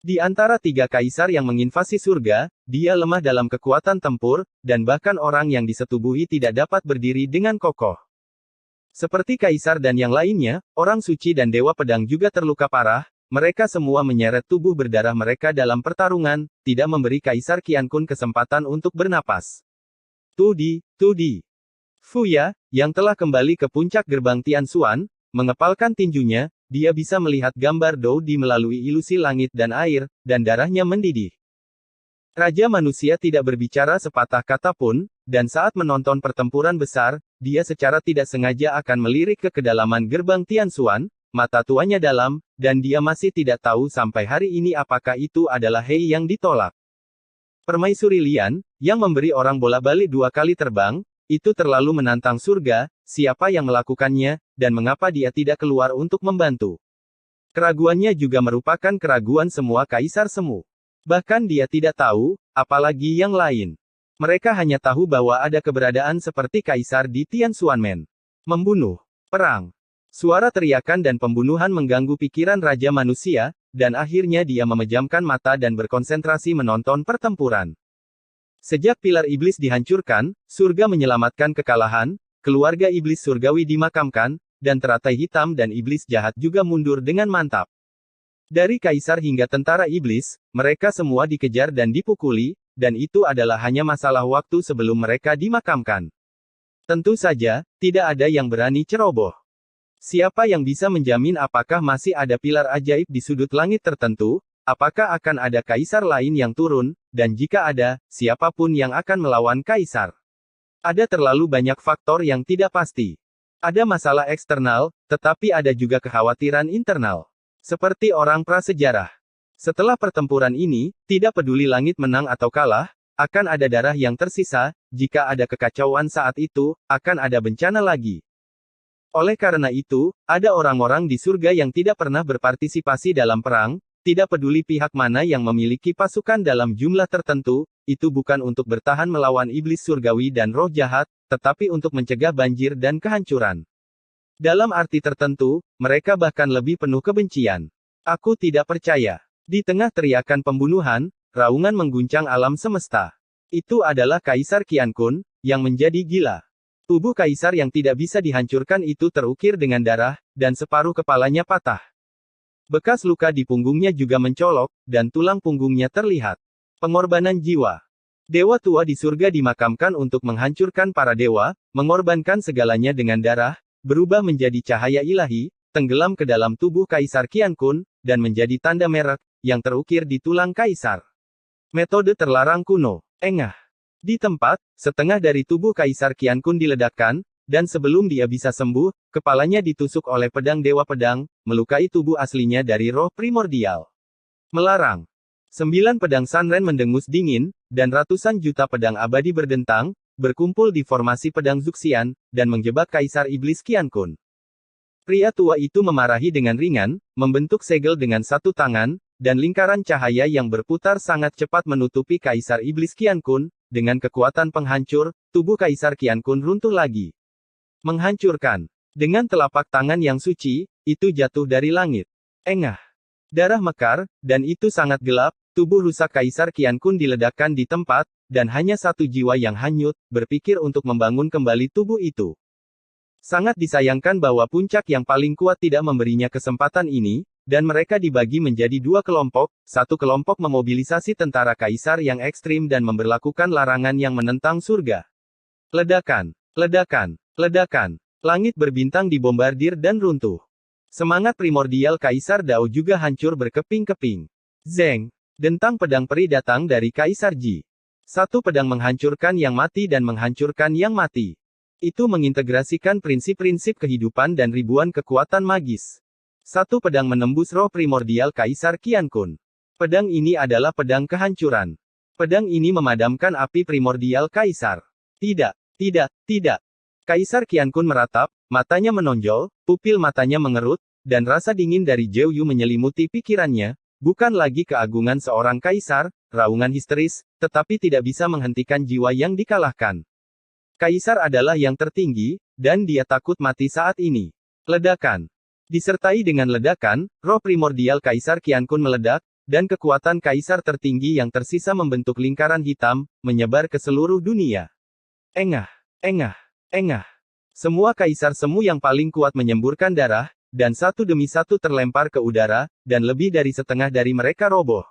Di antara 3 kaisar yang menginvasi surga, dia lemah dalam kekuatan tempur, dan bahkan orang yang disetubuhi tidak dapat berdiri dengan kokoh. Seperti kaisar dan yang lainnya, orang suci dan dewa pedang juga terluka parah, mereka semua menyeret tubuh berdarah mereka dalam pertarungan, tidak memberi Kaisar Qian Kun kesempatan untuk bernapas. Tudi. Fuya, yang telah kembali ke puncak gerbang Tianxuan, mengepalkan tinjunya, dia bisa melihat gambar Dou Di melalui ilusi langit dan air, dan darahnya mendidih. Raja manusia tidak berbicara sepatah kata pun, dan saat menonton pertempuran besar, dia secara tidak sengaja akan melirik ke kedalaman gerbang Tianxuan, mata tuanya dalam, dan dia masih tidak tahu sampai hari ini apakah itu adalah Hei yang ditolak. Permaisuri Lian, yang memberi orang bola-balik 2 kali terbang, itu terlalu menantang surga, siapa yang melakukannya, dan mengapa dia tidak keluar untuk membantu. Keraguannya juga merupakan keraguan semua Kaisar Semu. Bahkan dia tidak tahu, apalagi yang lain. Mereka hanya tahu bahwa ada keberadaan seperti Kaisar di Tianxuanmen. Membunuh. Perang. Suara teriakan dan pembunuhan mengganggu pikiran Raja Manusia, dan akhirnya dia memejamkan mata dan berkonsentrasi menonton pertempuran. Sejak pilar iblis dihancurkan, surga menyelamatkan kekalahan, keluarga iblis surgawi dimakamkan, dan teratai hitam dan iblis jahat juga mundur dengan mantap. Dari kaisar hingga tentara iblis, mereka semua dikejar dan dipukuli, dan itu adalah hanya masalah waktu sebelum mereka dimakamkan. Tentu saja, tidak ada yang berani ceroboh. Siapa yang bisa menjamin apakah masih ada pilar ajaib di sudut langit tertentu? Apakah akan ada kaisar lain yang turun? Dan jika ada, siapapun yang akan melawan kaisar? Ada terlalu banyak faktor yang tidak pasti. Ada masalah eksternal, tetapi ada juga kekhawatiran internal. Seperti orang prasejarah. Setelah pertempuran ini, tidak peduli langit menang atau kalah, akan ada darah yang tersisa. Jika ada kekacauan saat itu, akan ada bencana lagi. Oleh karena itu, ada orang-orang di surga yang tidak pernah berpartisipasi dalam perang, tidak peduli pihak mana yang memiliki pasukan dalam jumlah tertentu, itu bukan untuk bertahan melawan iblis surgawi dan roh jahat, tetapi untuk mencegah banjir dan kehancuran. Dalam arti tertentu, mereka bahkan lebih penuh kebencian. Aku tidak percaya. Di tengah teriakan pembunuhan, raungan mengguncang alam semesta. Itu adalah Kaisar Qian Kun, yang menjadi gila. Tubuh kaisar yang tidak bisa dihancurkan itu terukir dengan darah, dan separuh kepalanya patah. Bekas luka di punggungnya juga mencolok, dan tulang punggungnya terlihat. Pengorbanan jiwa. Dewa tua di surga dimakamkan untuk menghancurkan para dewa, mengorbankan segalanya dengan darah, berubah menjadi cahaya ilahi, tenggelam ke dalam tubuh Kaisar Qian Kun, dan menjadi tanda merek, yang terukir di tulang kaisar. Metode terlarang kuno. Engah. Di tempat, setengah dari tubuh Kaisar Qian Kun diledakkan, dan sebelum dia bisa sembuh, kepalanya ditusuk oleh pedang Dewa Pedang, melukai tubuh aslinya dari roh primordial. Melarang. 9 pedang Sanren mendengus dingin, dan ratusan juta pedang abadi berdentang, berkumpul di formasi pedang Zuxian, dan menjebak Kaisar Iblis Qian Kun. Pria tua itu memarahi dengan ringan, membentuk segel dengan satu tangan, dan lingkaran cahaya yang berputar sangat cepat menutupi Kaisar Iblis Qian Kun. Dengan kekuatan penghancur, tubuh Kaisar Qian Kun runtuh lagi. Menghancurkan. Dengan telapak tangan yang suci, itu jatuh dari langit. Engah. Darah mekar, dan itu sangat gelap, tubuh rusak Kaisar Qian Kun diledakkan di tempat, dan hanya satu jiwa yang hanyut, berpikir untuk membangun kembali tubuh itu. Sangat disayangkan bahwa puncak yang paling kuat tidak memberinya kesempatan ini, dan mereka dibagi menjadi 2 kelompok, satu kelompok memobilisasi tentara kaisar yang ekstrim dan memberlakukan larangan yang menentang surga. Ledakan, ledakan, ledakan. Langit berbintang dibombardir dan runtuh. Semangat primordial Kaisar Dao juga hancur berkeping-keping. Zeng, dentang pedang peri datang dari Kaisar Ji. Satu pedang menghancurkan yang mati dan menghancurkan yang mati. Itu mengintegrasikan prinsip-prinsip kehidupan dan ribuan kekuatan magis. Satu pedang menembus roh primordial Kaisar Qian Kun. Pedang ini adalah pedang kehancuran. Pedang ini memadamkan api primordial Kaisar. Tidak, tidak, tidak. Kaisar Qian Kun meratap, matanya menonjol, pupil matanya mengerut, dan rasa dingin dari Zhou Yu menyelimuti pikirannya, bukan lagi keagungan seorang kaisar, raungan histeris, tetapi tidak bisa menghentikan jiwa yang dikalahkan. Kaisar adalah yang tertinggi, dan dia takut mati saat ini. Ledakan. Disertai dengan ledakan, roh primordial Kaisar Qian Kun meledak, dan kekuatan kaisar tertinggi yang tersisa membentuk lingkaran hitam, menyebar ke seluruh dunia. Engah, engah, engah. Semua kaisar semu yang paling kuat menyemburkan darah, dan satu demi satu terlempar ke udara, dan lebih dari setengah dari mereka roboh.